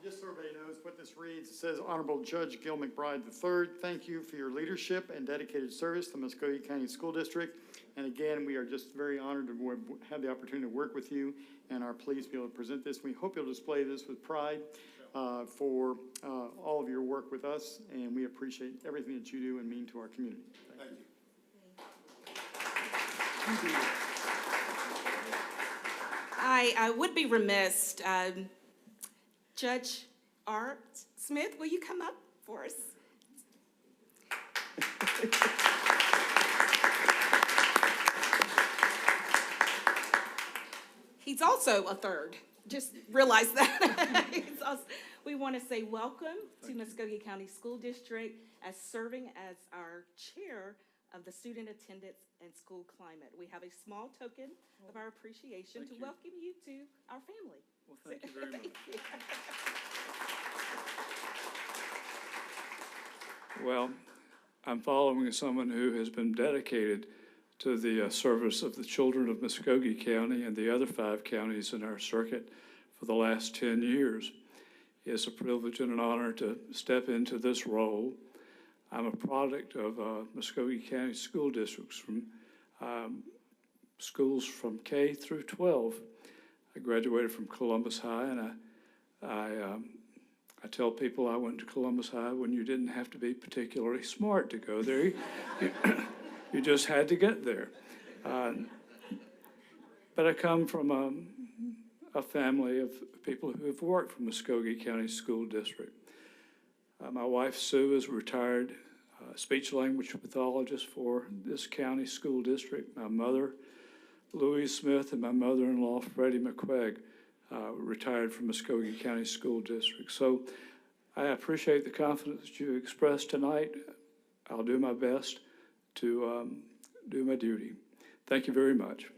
Just so everybody knows what this reads, it says, Honorable Judge Gil McBride III, thank you for your leadership and dedicated service to the Muscogee County School District. And again, we are just very honored to have the opportunity to work with you and are pleased to be able to present this. We hope you'll display this with pride for all of your work with us, and we appreciate everything that you do and mean to our community. Thank you. I would be remiss, Judge Art Smith, will you come up for us? He's also a third. Just realize that. We want to say welcome to Muscogee County School District as serving as our chair of the Student Attendance and School Climate. We have a small token of our appreciation to welcome you to our family. Well, thank you very much. Well, I'm following someone who has been dedicated to the service of the children of Muscogee County and the other 5 counties in our circuit for the last 10 years. It's a privilege and an honor to step into this role. I'm a product of Muscogee County school districts, from schools from K through 12. I graduated from Columbus High, and I tell people I went to Columbus High when you didn't have to be particularly smart to go there. You just had to get there. But I come from a family of people who have worked for Muscogee County School District. My wife, Sue, is a retired speech-language pathologist for this county school district. My mother, Louise Smith, and my mother-in-law, Freddie McQuaig, retired from Muscogee County School District. So I appreciate the confidence that you expressed tonight. I'll do my best to do my duty. Thank you very much.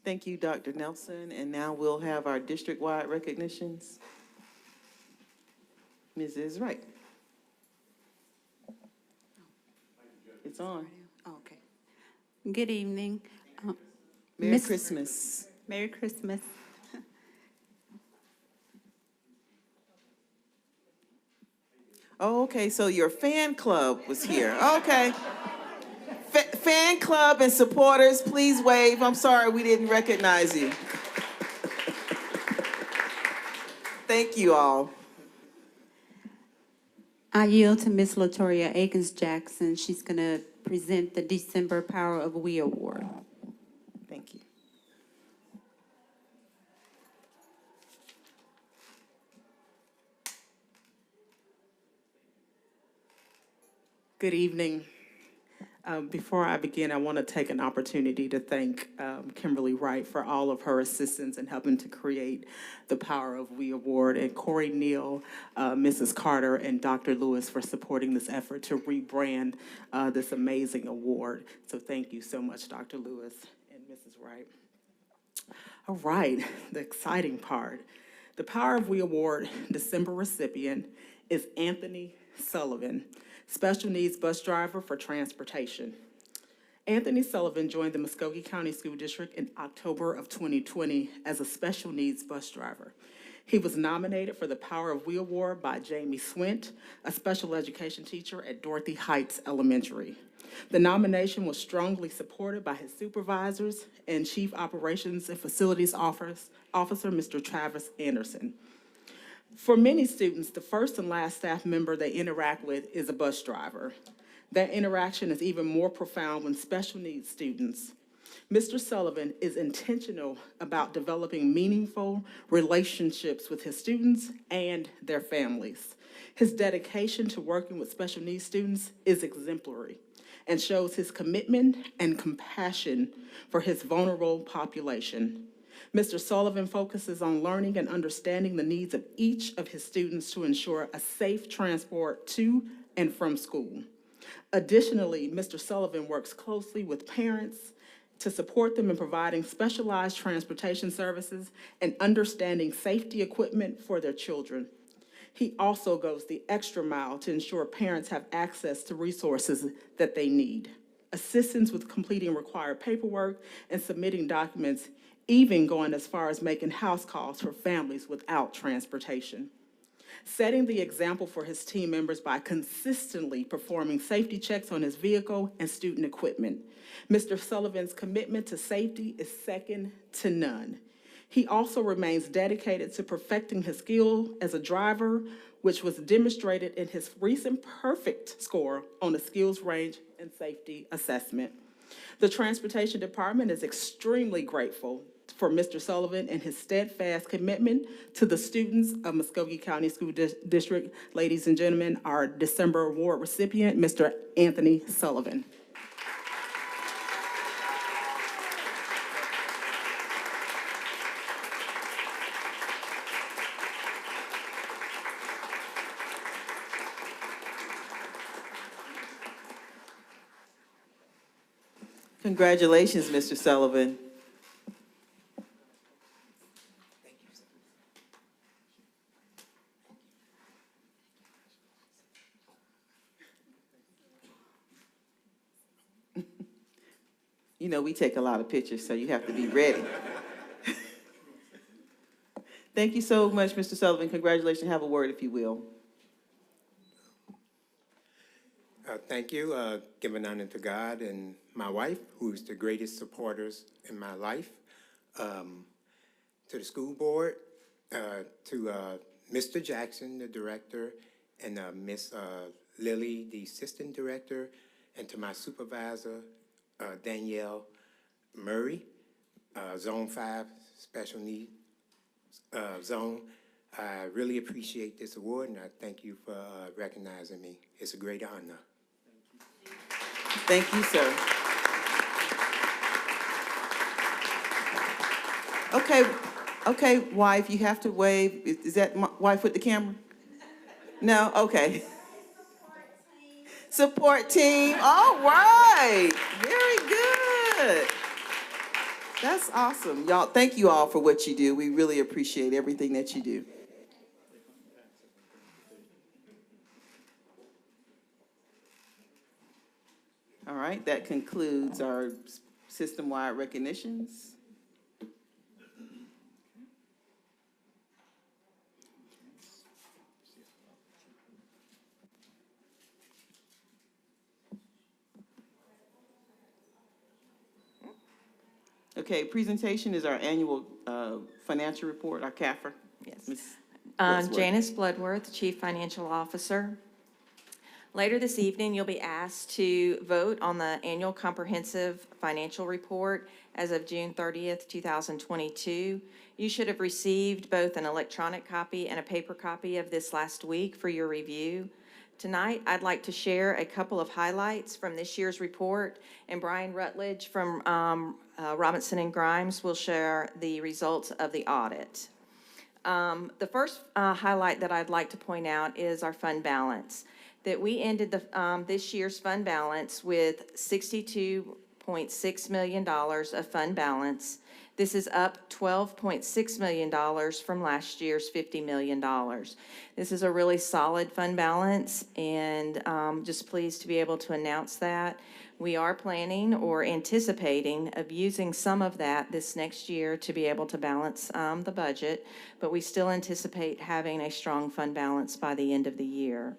Thank you, Dr. Nelson. And now we'll have our district-wide recognitions. Mrs. Wright. It's on. Okay. Good evening. Merry Christmas. Merry Christmas. Oh, okay, so your fan club was here. Okay. Fan club and supporters, please wave. I'm sorry we didn't recognize you. Thank you all. I yield to Miss Latoya Akins-Jackson. She's going to present the December Power of We Award. Thank you. Good evening. Before I begin, I want to take an opportunity to thank Kimberly Wright for all of her assistance in helping to create the Power of We Award, and Corey Neal, Mrs. Carter, and Dr. Lewis for supporting this effort to rebrand this amazing award. So thank you so much, Dr. Lewis and Mrs. Wright. All right, the exciting part. The Power of We Award December recipient is Anthony Sullivan, Special Needs Bus Driver for Transportation. Anthony Sullivan joined the Muscogee County School District in October of 2020 as a Special Needs Bus Driver. He was nominated for the Power of We Award by Jamie Swint, a special education teacher at Dorothy Heights Elementary. The nomination was strongly supported by his supervisors and Chief Operations and Facilities Officer, Mr. Travis Anderson. For many students, the first and last staff member they interact with is a bus driver. That interaction is even more profound when special needs students. Mr. Sullivan is intentional about developing meaningful relationships with his students and their families. His dedication to working with special needs students is exemplary and shows his commitment and compassion for his vulnerable population. Mr. Sullivan focuses on learning and understanding the needs of each of his students to ensure a safe transport to and from school. Additionally, Mr. Sullivan works closely with parents to support them in providing specialized transportation services and understanding safety equipment for their children. He also goes the extra mile to ensure parents have access to resources that they need, assistance with completing required paperwork and submitting documents, even going as far as making house calls for families without transportation. Setting the example for his team members by consistently performing safety checks on his vehicle and student equipment. Mr. Sullivan's commitment to safety is second to none. He also remains dedicated to perfecting his skill as a driver, which was demonstrated in his recent perfect score on the skills range and safety assessment. The Transportation Department is extremely grateful for Mr. Sullivan and his steadfast commitment to the students of Muscogee County School District. Ladies and gentlemen, our December award recipient, Mr. Anthony Sullivan. Congratulations, Mr. Sullivan. You know, we take a lot of pictures, so you have to be ready. Thank you so much, Mr. Sullivan. Congratulations. Have a word, if you will. Thank you. Giving honor to God and my wife, who's the greatest supporters in my life. To the school board, to Mr. Jackson, the director, and Miss Lily, the assistant director, and to my supervisor, Danielle Murray, Zone 5 Special Needs Zone. I really appreciate this award, and I thank you for recognizing me. It's a great honor. Thank you, sir. Okay, wife, you have to wave. Is that my wife with the camera? No? Okay. Support team. All right. Very good. That's awesome. Y'all, thank you all for what you do. We really appreciate everything that you do. All right, that concludes our system-wide recognitions. Okay, presentation is our annual financial report, our CAFR. Yes. Ms. Bloodworth. Janice Bloodworth, Chief Financial Officer. Later this evening, you'll be asked to vote on the annual comprehensive financial report as of June 30th, 2022. You should have received both an electronic copy and a paper copy of this last week for your review. Tonight, I'd like to share a couple of highlights from this year's report, and Brian Rutledge from Robinson and Grimes will share the results of the audit. The first highlight that I'd like to point out is our fund balance. That we ended this year's fund balance with $62.6 million of fund balance. This is up $12.6 million from last year's $50 million. This is a really solid fund balance, and just pleased to be able to announce that. We are planning or anticipating of using some of that this next year to be able to balance the budget, but we still anticipate having a strong fund balance by the end of the year.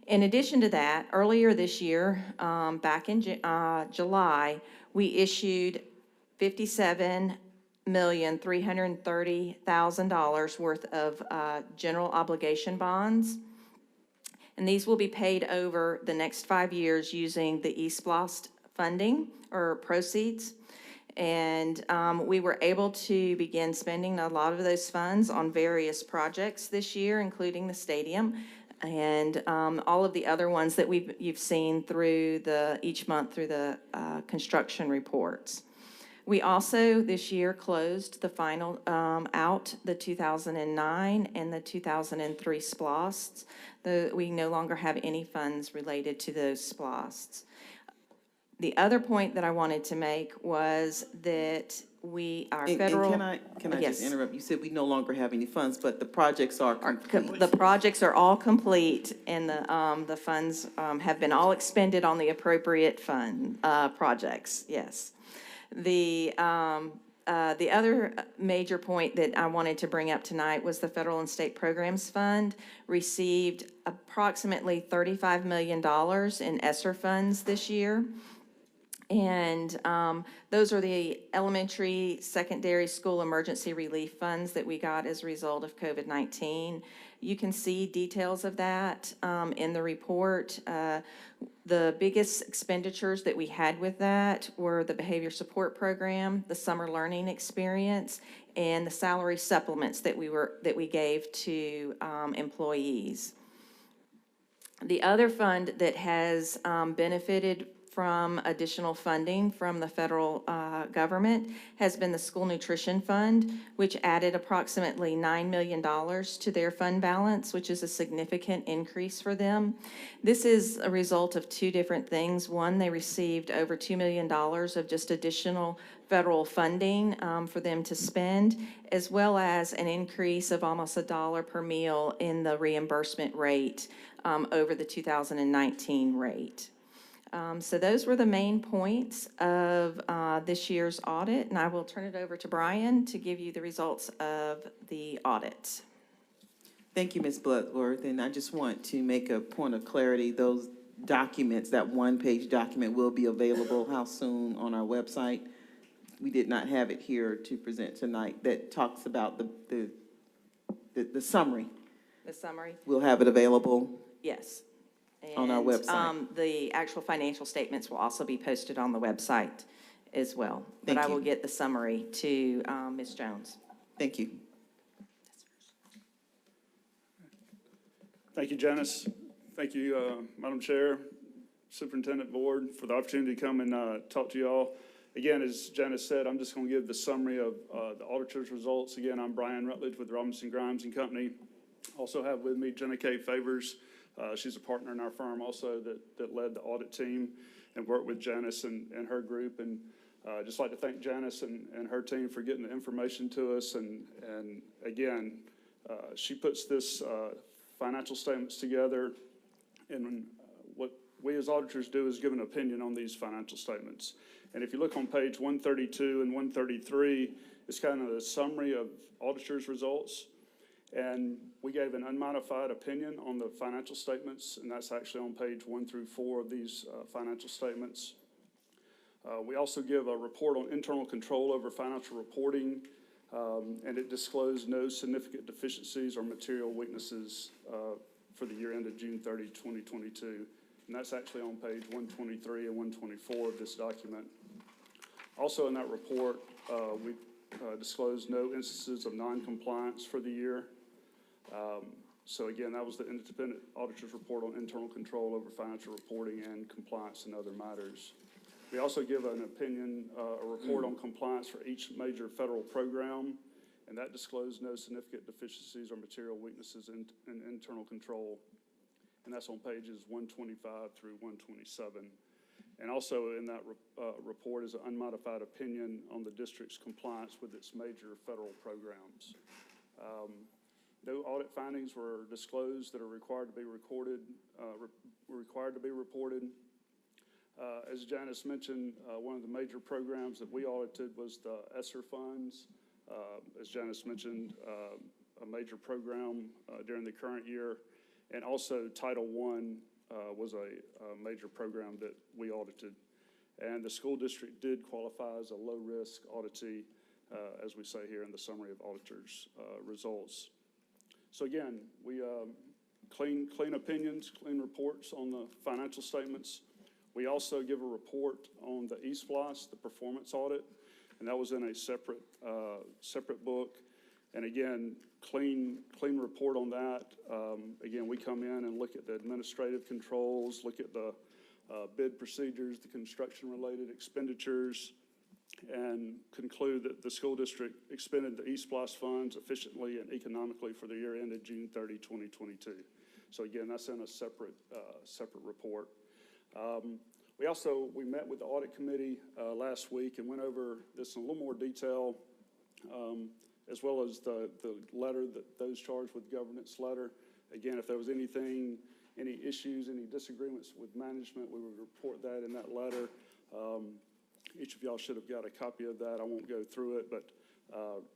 In addition to that, earlier this year, back in July, we issued $57,330,000 worth of general obligation bonds. And these will be paid over the next 5 years using the eSPLOST funding or proceeds. And we were able to begin spending a lot of those funds on various projects this year, including the stadium and all of the other ones that you've seen through each month through the construction reports. We also this year closed the final out the 2009 and the 2003 SPLOSTs. We no longer have any funds related to those SPLOSTs. The other point that I wanted to make was that federal. And can I Yes. just interrupt? You said we no longer have any funds, but the projects are complete. The projects are all complete, and the funds have been all expended on the appropriate fund projects. Yes. The other major point that I wanted to bring up tonight was the Federal and State Programs Fund received approximately $35 million in ESSER funds this year. And those are the elementary, secondary school emergency relief funds that we got as a result of COVID-19. You can see details of that in the report. The biggest expenditures that we had with that were the behavior support program, the summer learning experience, and the salary supplements that we gave to employees. The other fund that has benefited from additional funding from the federal government has been the School Nutrition Fund, which added approximately $9 million to their fund balance, which is a significant increase for them. This is a result of two different things. One, they received over $2 million of just additional federal funding for them to spend, as well as an increase of almost $1 per meal in the reimbursement rate over the 2019 rate. So those were the main points of this year's audit, and I will turn it over to Brian to give you the results of the audit. Thank you, Ms. Bloodworth, and I just want to make a point of clarity. Those documents, that one-page document will be available how soon on our website. We did not have it here to present tonight. That talks about the summary. The summary? We'll have it available. Yes. On our website. The actual financial statements will also be posted on the website as well. But I will get the summary to Ms. Jones. Thank you. Thank you, Janice. Thank you, Madam Chair, Superintendent Board, for the opportunity to come and talk to you all. Again, as Janice said, I'm just going to give the summary of the auditor's results. Again, I'm Brian Rutledge with Robinson, Grimes and Company. Also have with me Jenna K. Favors. She's a partner in our firm also that led the audit team and worked with Janice and her group. And Just like to thank Janice and her team for getting the information to us. And again, she puts this financial statements together. And what we as auditors do is give an opinion on these financial statements. And if you look on page 132 and 133, it's kind of a summary of auditors' results. And we gave an unmodified opinion on the financial statements, and that's actually on page 1 through 4 of these financial statements. We also give a report on internal control over financial reporting, and it disclosed no significant deficiencies or material weaknesses for the year ended June 30, 2022. And that's actually on page 123 and 124 of this document. Also in that report, we disclosed no instances of non-compliance for the year. So again, that was the independent auditor's report on internal control over financial reporting and compliance and other matters. We also give an opinion, a report on compliance for each major federal program, and that disclosed no significant deficiencies or material weaknesses in internal control. And that's on pages 125 through 127. And also in that report is an unmodified opinion on the district's compliance with its major federal programs. No audit findings were disclosed that are required to be recorded, reported. As Janice mentioned, one of the major programs that we audited was the ESSER funds. As Janice mentioned, a major program during the current year. And also Title I was a major program that we audited. And the school district did qualify as a low-risk auditee, as we say here in the summary of auditors' results. So again, we clean opinions, clean reports on the financial statements. We also give a report on the eSPLOST, the performance audit, and that was in a separate book. And again, clean report on that. Again, we come in and look at the administrative controls, look at the bid procedures, the construction-related expenditures, and conclude that the school district expended the eSPLOST funds efficiently and economically for the year ended June 30, 2022. So again, that's in a separate report. We met with the audit committee last week and went over this in a little more detail, as well as the letter that those charged with governance letter. Again, if there was any issues, any disagreements with management, we would report that in that letter. Each of y'all should have got a copy of that. I won't go through it, but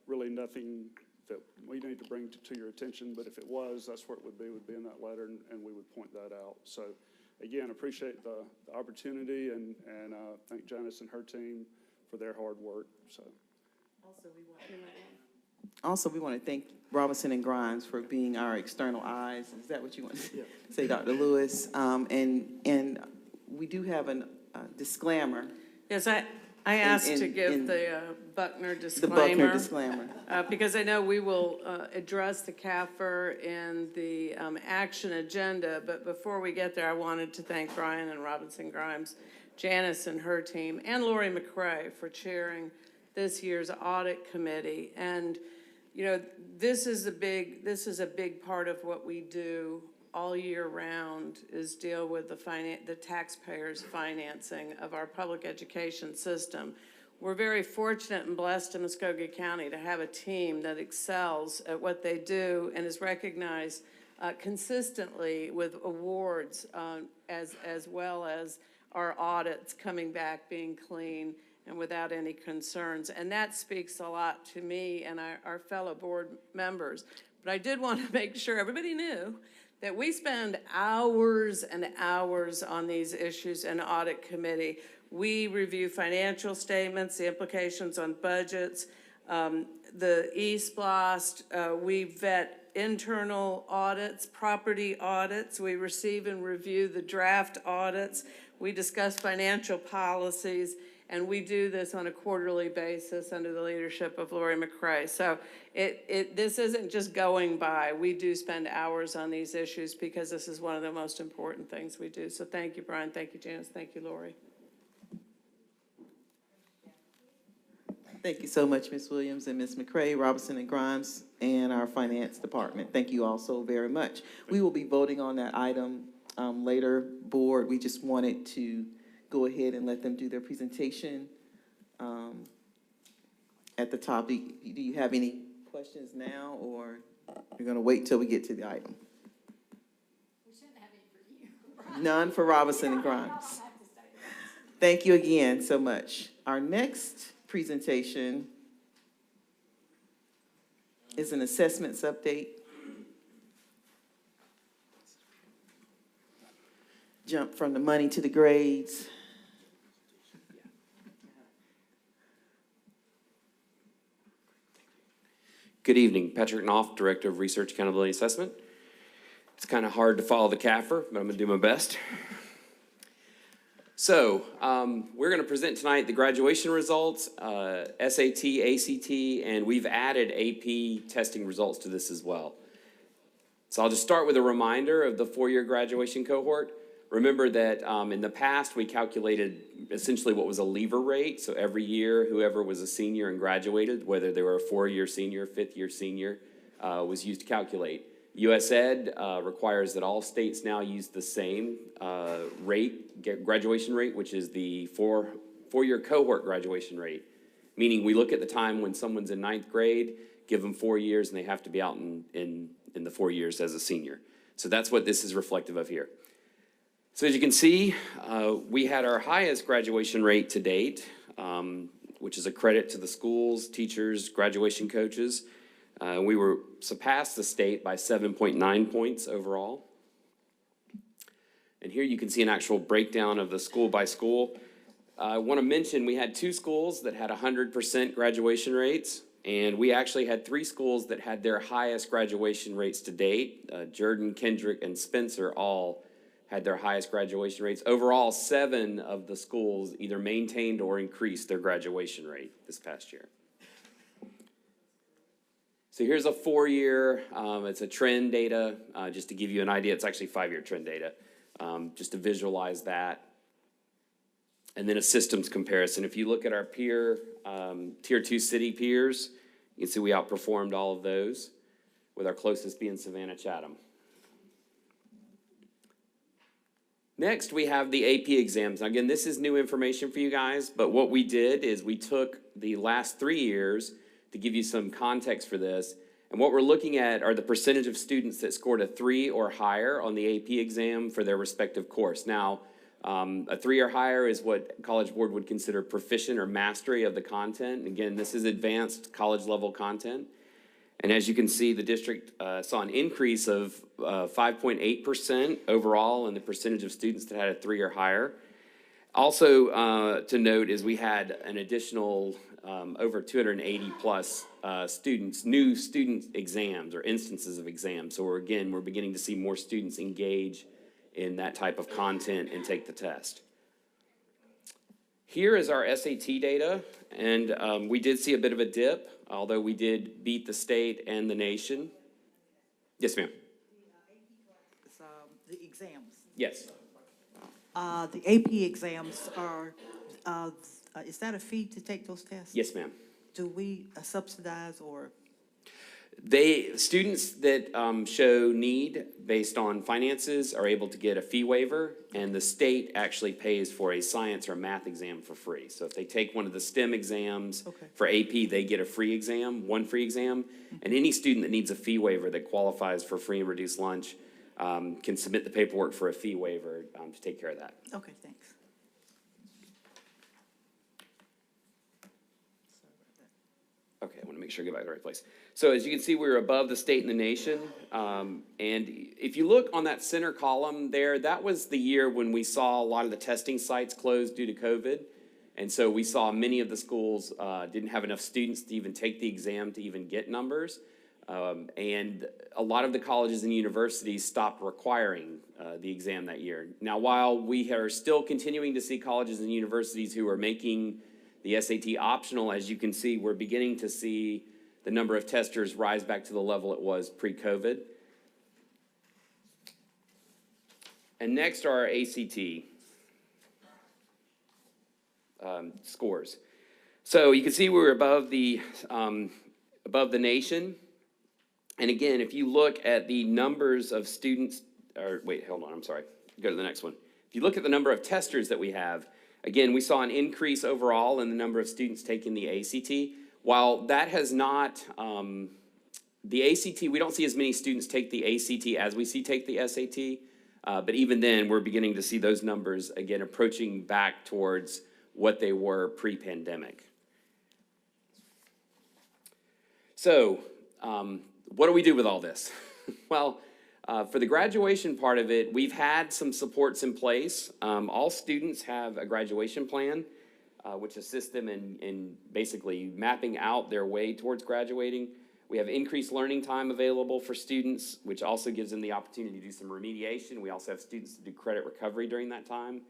really nothing that we need to bring to your attention. But if it was, that's where it would be in that letter, and we would point that out. So again, appreciate the opportunity and thank Janice and her team for their hard work. So Also, we want to thank Robinson and Grimes for being our external eyes. Is that what you want to say, Dr. Lewis? And we do have a disclaimer. Yes, I asked to give the Buckner disclaimer. The Buckner disclaimer. Because I know we will address the CAFR in the action agenda, but before we get there, I wanted to thank Brian and Robinson Grimes, Janice and her team, and Lori McRae for chairing this year's audit committee. And you know, this is a big part of what we do all year round, is deal with the taxpayers' financing of our public education system. We're very fortunate and blessed in Muscogee County to have a team that excels at what they do and is recognized consistently with awards, as well as our audits coming back being clean and without any concerns. And that speaks a lot to me and our fellow board members. But I did want to make sure everybody knew that we spend hours and hours on these issues in audit committee. We review financial statements, the implications on budgets, the eSPLOST, we vet internal audits, property audits, we receive and review the draft audits, we discuss financial policies, and we do this on a quarterly basis under the leadership of Lori McRae. So this isn't just going by. We do spend hours on these issues because this is one of the most important things we do. So thank you, Brian. Thank you, Janice. Thank you, Lori. Thank you so much, Ms. Williams and Ms. McRae, Robinson and Grimes, and our finance department. Thank you all so very much. We will be voting on that item later, board. We just wanted to go ahead and let them do their presentation at the top. Do you have any questions now, or you're going to wait till we get to the item? We shouldn't have any for you. None for Robinson and Grimes. Thank you again so much. Our next presentation is an assessments update. Jump from the money to the grades. Good evening, Patrick Knopf, Director of Research Accountability Assessment. It's kind of hard to follow the CAFR, but I'm gonna do my best. So, we're gonna present tonight the graduation results, SAT, ACT, and we've added AP testing results to this as well. So I'll just start with a reminder of the four-year graduation cohort. Remember that in the past, we calculated essentially what was a leaver rate. So every year, whoever was a senior and graduated, whether they were a four-year senior, fifth-year senior, was used to calculate. US Ed requires that all states now use the same graduation rate, which is the four-year cohort graduation rate. Meaning we look at the time when someone's in ninth grade, give them 4 years, and they have to be out in the 4 years as a senior. So that's what this is reflective of here. So as you can see, we had our highest graduation rate to date, which is a credit to the schools, teachers, graduation coaches. We surpassed the state by 7.9 points overall. And here you can see an actual breakdown of the school by school. I want to mention we had 2 schools that had 100% graduation rates, and we actually had 3 schools that had their highest graduation rates to date. Jordan, Kendrick, and Spencer all had their highest graduation rates. Overall, 7 of the schools either maintained or increased their graduation rate this past year. So here's a 4-year, it's a trend data, just to give you an idea. It's actually 5-year trend data, just to visualize that. And then a systems comparison. If you look at our peer, tier 2 city peers, you can see we outperformed all of those, with our closest being Savannah Chatham. Next, we have the AP exams. Now, again, this is new information for you guys, but what we did is we took the last 3 years to give you some context for this, and what we're looking at are the percentage of students that scored a 3 or higher on the AP exam for their respective course. Now, a 3 or higher is what College Board would consider proficient or mastery of the content. Again, this is advanced college-level content. And as you can see, the district saw an increase of 5.8% overall in the percentage of students that had a 3 or higher. Also to note is we had an additional over 280 plus new student exams or instances of exams. So we're beginning to see more students engage in that type of content and take the test. Here is our SAT data, and we did see a bit of a dip, although we did beat the state and the nation. Yes, ma'am. The exams. Yes. The AP exams are, is that a fee to take those tests? Yes, ma'am. Do we subsidize or? Students that show need based on finances are able to get a fee waiver, and the state actually pays for a science or math exam for free. So if they take one of the STEM exams for AP, they get a free exam, one free exam, and any student that needs a fee waiver that qualifies for free and reduced lunch can submit the paperwork for a fee waiver to take care of that. Okay, thanks. Okay, I want to make sure I get back to the right place. So as you can see, we're above the state and the nation. And if you look on that center column there, that was the year when we saw a lot of the testing sites closed due to COVID. And so we saw many of the schools didn't have enough students to even take the exam to even get numbers. And a lot of the colleges and universities stopped requiring the exam that year. Now, while we are still continuing to see colleges and universities who are making the SAT optional, as you can see, we're beginning to see the number of testers rise back to the level it was pre-COVID. And next are our ACT scores. So you can see we're above the nation. And again, if you look at the numbers of students, or wait, hold on, I'm sorry. Go to the next one. If you look at the number of testers that we have, Again, we saw an increase overall in the number of students taking the ACT. While that has not, the ACT, we don't see as many students take the ACT as we see take the SAT, but even then, we're beginning to see those numbers, again, approaching back towards what they were pre-pandemic. So, what do we do with all this? Well, for the graduation part of it, we've had some supports in place. All students have a graduation plan, which assists them in basically mapping out their way towards graduating. We have increased learning time available for students, which also gives them the opportunity to do some remediation. We also have students to do credit recovery during that time.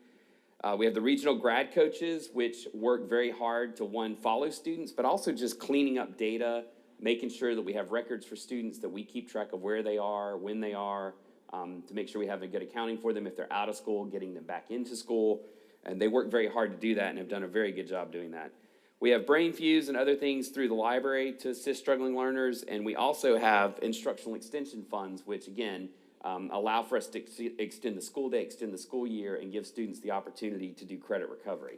We have the regional grad coaches, which work very hard to, one, follow students, but also just cleaning up data, making sure that we have records for students, that we keep track of where they are, when they are, to make sure we have a good accounting for them if they're out of school, getting them back into school. And they work very hard to do that and have done a very good job doing that. We have Brain Fuse and other things through the library to assist struggling learners, and we also have instructional extension funds, which again, allow for us to extend the school day, extend the school year, and give students the opportunity to do credit recovery.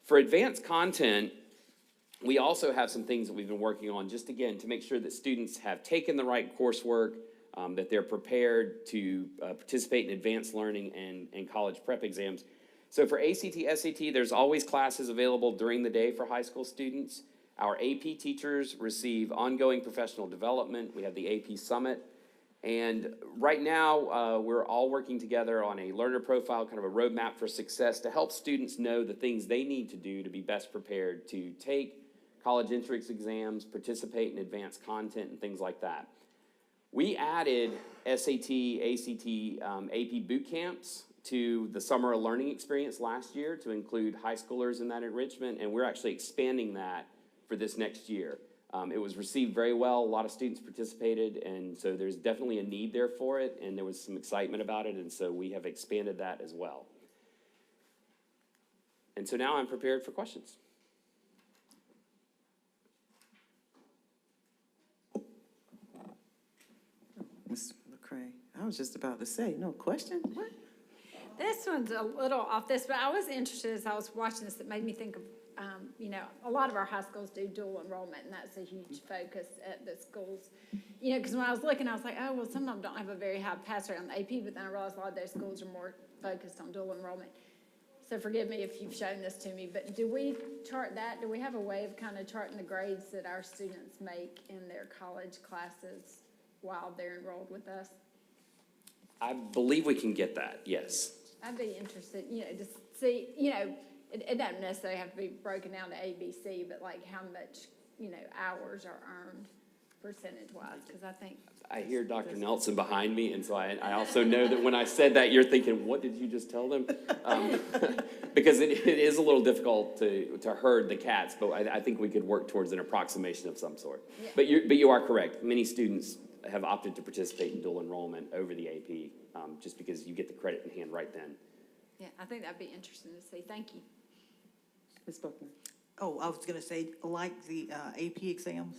For advanced content, we also have some things that we've been working on, just again, to make sure that students have taken the right coursework, that they're prepared to participate in advanced learning and college prep exams. So for ACT, SAT, there's always classes available during the day for high school students. Our AP teachers receive ongoing professional development. We have the AP Summit. And right now, we're all working together on a learner profile, kind of a roadmap for success to help students know the things they need to do to be best prepared to take college entrance exams, participate in advanced content, and things like that. We added SAT, ACT, AP boot camps to the Summer of Learning experience last year to include high schoolers in that enrichment, and we're actually expanding that for this next year. It was received very well. A lot of students participated, and so there's definitely a need there for it, and there was some excitement about it, and so we have expanded that as well. And so now I'm prepared for questions. Ms. McCray, I was just about to say, no question? What? This one's a little off this, but I was interested as I was watching this. It made me think of, you know, a lot of our high schools do dual enrollment, and that's a huge focus at the schools. You know, because when I was looking, I was like, oh, well, some of them don't have a very high pass rate on the AP, but then I realized a lot of those schools are more focused on dual enrollment. So forgive me if you've shown this to me, but do we chart that? Do we have a way of kind of charting the grades that our students make in their college classes while they're enrolled with us? I believe we can get that, yes. I'd be interested, you know, to see, you know, it doesn't necessarily have to be broken down to A, B, C, but like how much, you know, hours are earned percentage-wise, because I think. I hear Dr. Nelson behind me, and so I also know that when I said that, you're thinking, what did you just tell them? Because it is a little difficult to herd the cats, but I think we could work towards an approximation of some sort. Yeah. But you are correct. Many students have opted to participate in dual enrollment over the AP, just because you get the credit in hand right then. Yeah, I think that'd be interesting to see. Thank you. Ms. Buckner. Oh, I was going to say, like the AP exams,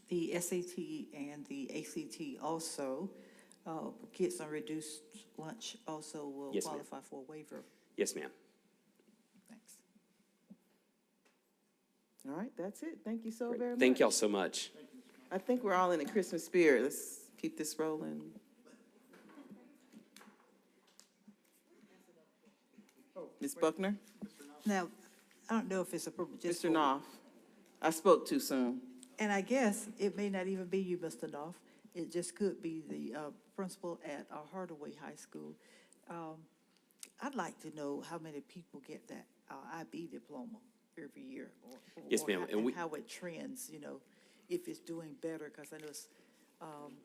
the SAT and the ACT also, kids on reduced lunch also will Yes, ma'am. qualify for a waiver. Yes, ma'am. Thanks. All right, that's it. Thank you so very much. Thank y'all so much. I think we're all in the Christmas spirit. Let's keep this rolling. Ms. Buckner? Now, I don't know if it's appropriate. just Mr. for- Knopf? I spoke too soon. And I guess it may not even be you, Mr. Knopf. It just could be the principal at Hardaway High School. I'd like to know how many people get that IB diploma every year. Yes, ma'am. And how it trends, you know, if it's doing better, because I know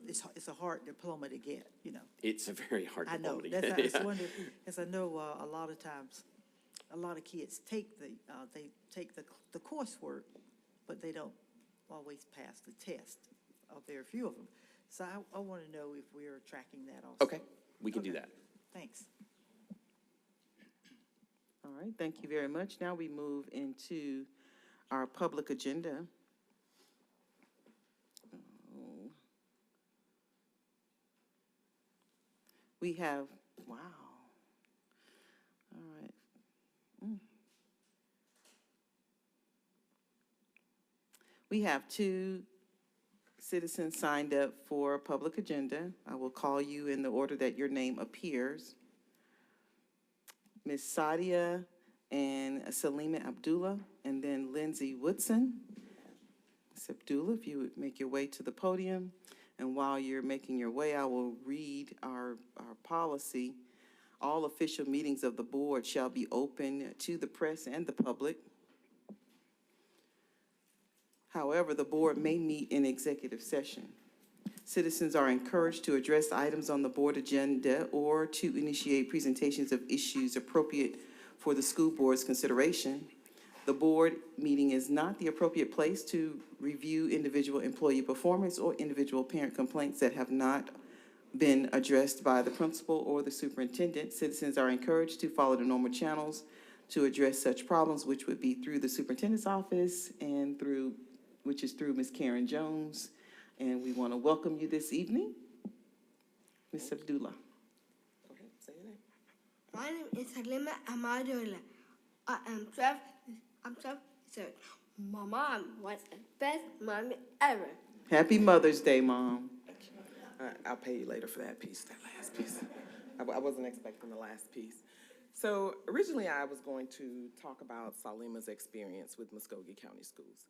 it's a hard diploma to get, you know. It's a very hard I know, diploma to that's, get. I just Yeah. wondered, because I know a lot of times, a lot of kids take the coursework, but they don't always pass the test, very few of them. So I want to know if we're tracking that also. Okay, we can do that. Thanks. All right, thank you very much. Now we move into our public agenda. We have, wow. All right. We have 2 citizens signed up for public agenda. I will call you in the order that your name appears. Ms. Sadia and Salima Abdullah, and then Lindsay Woodson. Ms. Abdullah, if you would make your way to the podium. And while you're making your way, I will read our policy. All official meetings of the board shall be open to the press and the public. However, the board may meet in executive session. Citizens are encouraged to address items on the board agenda or to initiate presentations of issues appropriate for the school board's consideration. The board meeting is not the appropriate place to review individual employee performance or individual parent complaints that have not been addressed by the principal or the superintendent. Citizens are encouraged to follow the normal channels to address such problems, which would be through the superintendent's office and through Ms. Karen Jones. And we want to welcome you this evening. Ms. Abdullah. Go ahead, say your name. My name is Salima Amadullah. I am 12. I'm 12 years old. My mom was the best mommy ever. Happy Mother's Day, Mom. I'll pay you later for that piece, that last piece. I wasn't expecting the last piece. So originally I was going to talk about Salima's experience with Muscogee County Schools.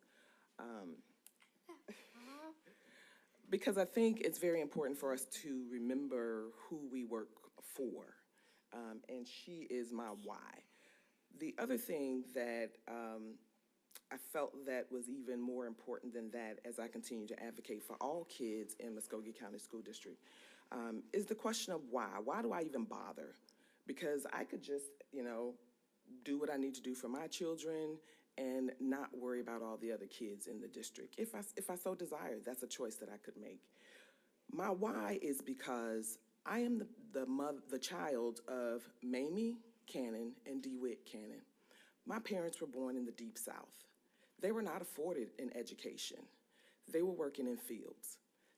Because I think it's very important for us to remember who we work for. And she is my why. The other thing that I felt that was even more important than that as I continue to advocate for all kids in Muscogee County School District is the question of why. Why do I even bother? Because I could just, do what I need to do for my children and not worry about all the other kids in the district. If I so desired, that's a choice that I could make. My why is because I am the child of Mamie Cannon and DeWitt Cannon. My parents were born in the Deep South. They were not afforded an education. They were working in fields.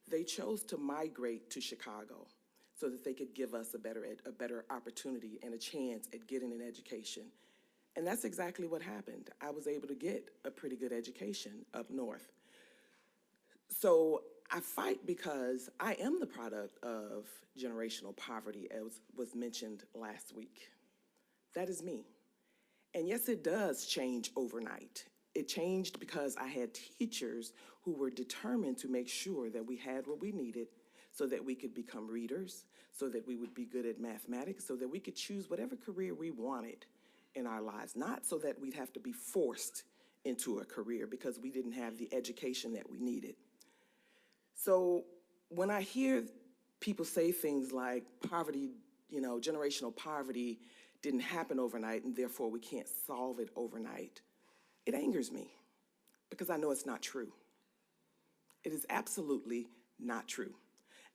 They chose to migrate to Chicago so that they could give us a better opportunity and a chance at getting an education. And that's exactly what happened. I was able to get a pretty good education up north. So I fight because I am the product of generational poverty, as was mentioned last week. That is me. And yes, it does change overnight. It changed because I had teachers who were determined to make sure that we had what we needed so that we could become readers, so that we would be good at mathematics, so that we could choose whatever career we wanted in our lives, not so that we'd have to be forced into a career because we didn't have the education that we needed. So when I hear people say things like poverty, generational poverty didn't happen overnight and therefore we can't solve it overnight, it angers me because I know it's not true. It is absolutely not true.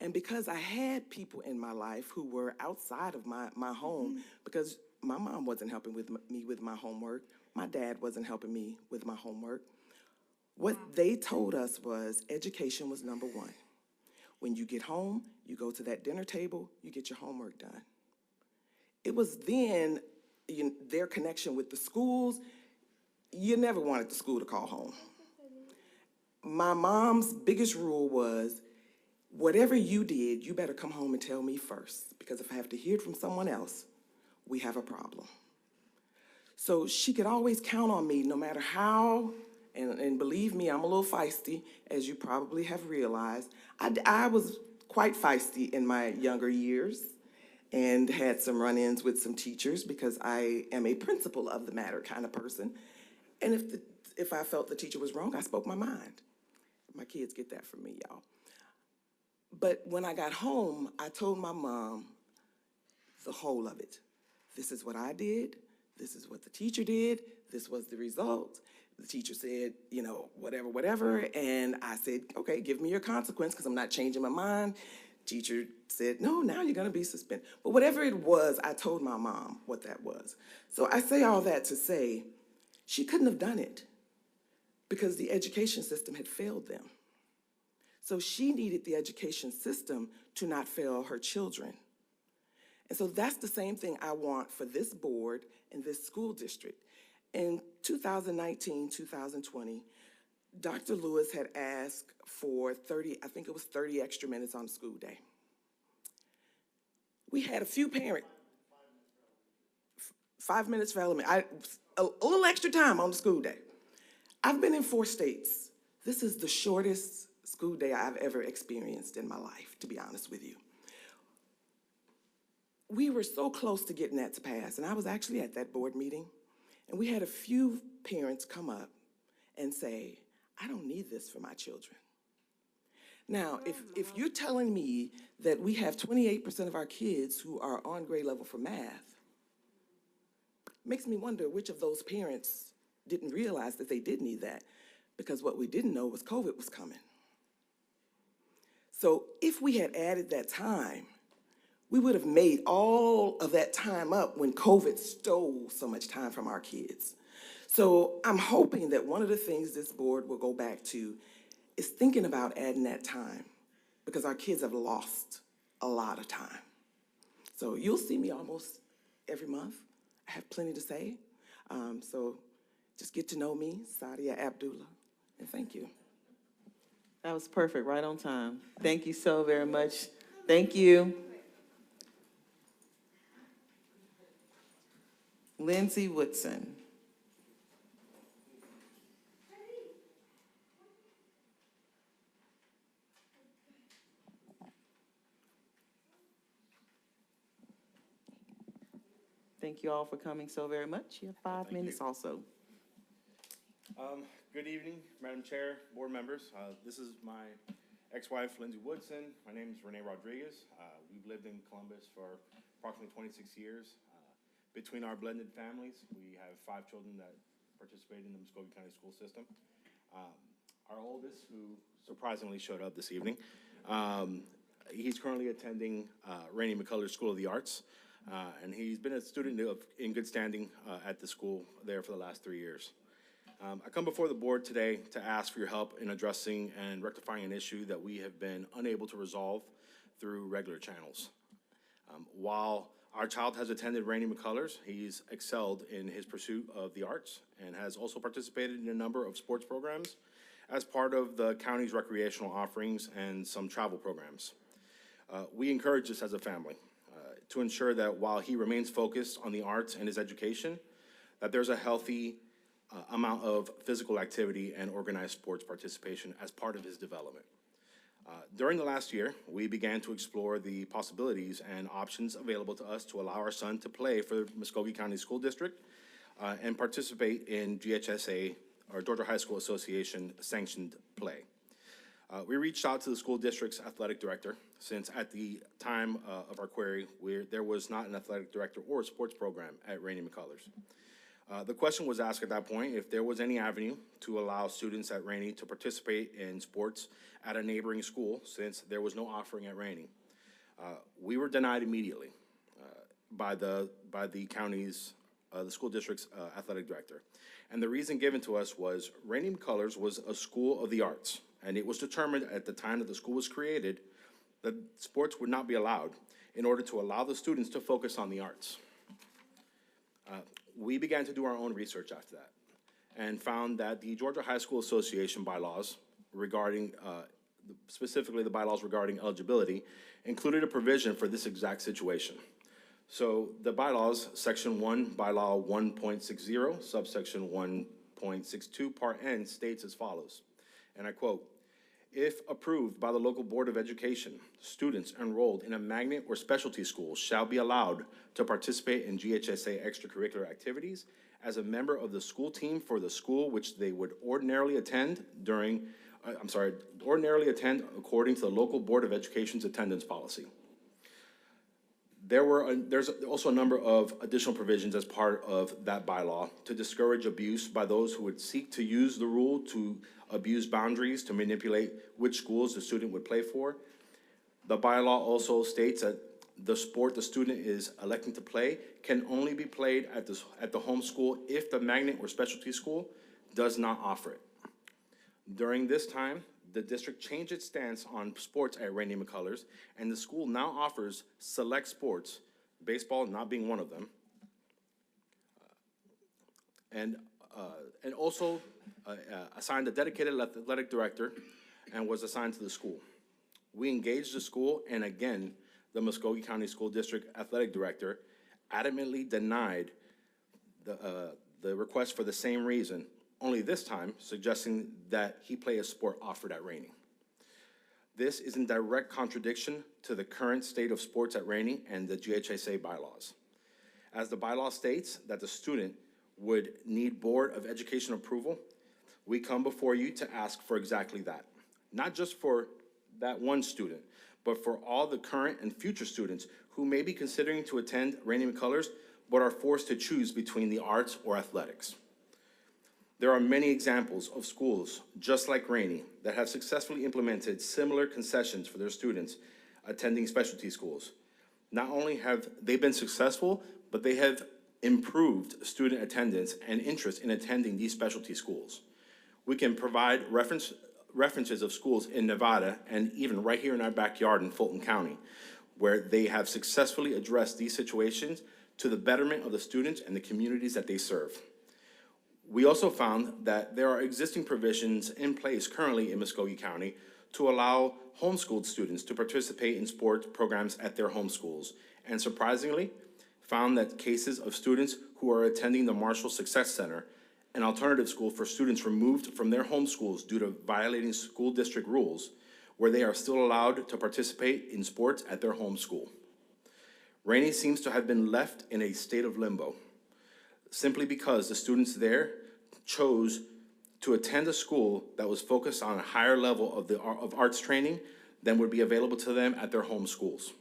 And because I had people in my life who were outside of my home, because my mom wasn't helping me with my homework, my dad wasn't helping me with my homework, what they told us was education was number one. When you get home, you go to that dinner table, you get your homework done. It was then their connection with the schools. You never wanted the school to call home. My mom's biggest rule was, whatever you did, you better come home and tell me first, because if I have to hear it from someone else, we have a problem. So she could always count on me no matter how, and believe me, I'm a little feisty, as you probably have realized. I was quite feisty in my younger years and had some run-ins with some teachers because I am a principle of the matter kind of person. And if I felt the teacher was wrong, I spoke my mind. My kids get that from me, y'all. But when I got home, I told my mom the whole of it. This is what I did. This is what the teacher did. This was the result. The teacher said, whatever. And I said, okay, give me your consequence because I'm not changing my mind. Teacher said, no, now you're going to be suspended. But whatever it was, I told my mom what that was. So I say all that to say she couldn't have done it because the education system had failed them. So she needed the education system to not fail her children. And so that's the same thing I want for this board and this school district. In 2019, 2020, Dr. Lewis had asked for 30, I think it was 30 extra minutes on the school day. We had a few parents, 5 minutes for elementary, a little extra time on the school day. I've been in 4 states. This is the shortest school day I've ever experienced in my life, to be honest with you. We were so close to getting that to pass, and I was actually at that board meeting, and we had a few parents come up and say, I don't need this for my children. Now, if you're telling me that we have 28% of our kids who are on grade level for math, makes me wonder which of those parents didn't realize that they did need that, because what we didn't know was COVID was coming. So if we had added that time, we would have made all of that time up when COVID stole so much time from our kids. So I'm hoping that one of the things this board will go back to is thinking about adding that time, because our kids have lost a lot of time. So you'll see me almost every month. I have plenty to say. So just get to know me, Sadia Abdullah, and thank you. That was perfect, right on time. Thank you so very much. Thank you. Lindsay Woodson. Thank you all for coming so very much. You have 5 minutes also. Good evening, Madam Chair, board members. This is my ex-wife, Lindsay Woodson. My name is Renee Rodriguez. We've lived in Columbus for approximately 26 years. Between our blended families, we have 5 children that participate in the Muscogee County school system. Our oldest, who surprisingly showed up this evening, he's currently attending Rainey McCullers School of the Arts, and he's been a student in good standing at the school there for the last 3 years. I come before the board today to ask for your help in addressing and rectifying an issue that we have been unable to resolve through regular channels. While our child has attended Rainey McCullers, he's excelled in his pursuit of the arts and has also participated in a number of sports programs as part of the county's recreational offerings and some travel programs. We encourage this as a family to ensure that while he remains focused on the arts and his education, that there's a healthy amount of physical activity and organized sports participation as part of his development. During the last year, we began to explore the possibilities and options available to us to allow our son to play for the Muscogee County School District and participate in GHSA, or Georgia High School Association, sanctioned play. We reached out to the school district's athletic director, since at the time of our query, there was not an athletic director or a sports program at Rainey McCullers. The question was asked at that point if there was any avenue to allow students at Rainey to participate in sports at a neighboring school, since there was no offering at Rainey. We were denied immediately by the county's, the school district's athletic director. And the reason given to us was Rainey McCullers was a school of the arts, and it was determined at the time that the school was created that sports would not be allowed in order to allow the students to focus on the arts. We began to do our own research after that and found that the Georgia High School Association bylaws regarding, specifically the bylaws regarding eligibility, included a provision for this exact situation. So the bylaws, section 1, bylaw 1.60, subsection 1.62, part N states as follows, and I quote, "If approved by the local Board of Education, students enrolled in a magnet or specialty school shall be allowed to participate in GHSA extracurricular activities as a member of the school team for the school which they would ordinarily attend according to the local Board of Education's attendance policy." There's also a number of additional provisions as part of that bylaw to discourage abuse by those who would seek to use the rule to abuse boundaries to manipulate which schools the student would play for. The bylaw also states that the sport the student is electing to play can only be played at the home school if the magnet or specialty school does not offer it. During this time, the district changed its stance on sports at Rainey McCullers, and the school now offers select sports, baseball not being one of them, and and also assigned a dedicated athletic director and was assigned to the school. We engaged the school, and again, the Muscogee County School District Athletic Director adamantly denied the request for the same reason, only this time suggesting that he play a sport offered at Rainey. This is in direct contradiction to the current state of sports at Rainey and the GHSA bylaws. As the bylaw states that the student would need Board of Education approval, we come before you to ask for exactly that. Not just for that one student, but for all the current and future students who may be considering to attend Rainey McCullers, but are forced to choose between the arts or athletics. There are many examples of schools just like Rainey that have successfully implemented similar concessions for their students attending specialty schools. Not only have they been successful, but they have improved student attendance and interest in attending these specialty schools. We can provide references of schools in Nevada and even right here in our backyard in Fulton County, where they have successfully addressed these situations to the betterment of the students and the communities that they serve. We also found that there are existing provisions in place currently in Muscogee County to allow homeschooled students to participate in sports programs at their home schools, and surprisingly, found that cases of students who are attending the Marshall Success Center, an alternative school for students removed from their home schools due to violating school district rules, where they are still allowed to participate in sports at their home school. Rainey seems to have been left in a state of limbo, simply because the students there chose to attend a school that was focused on a higher level of arts training than would be available to them at their home schools.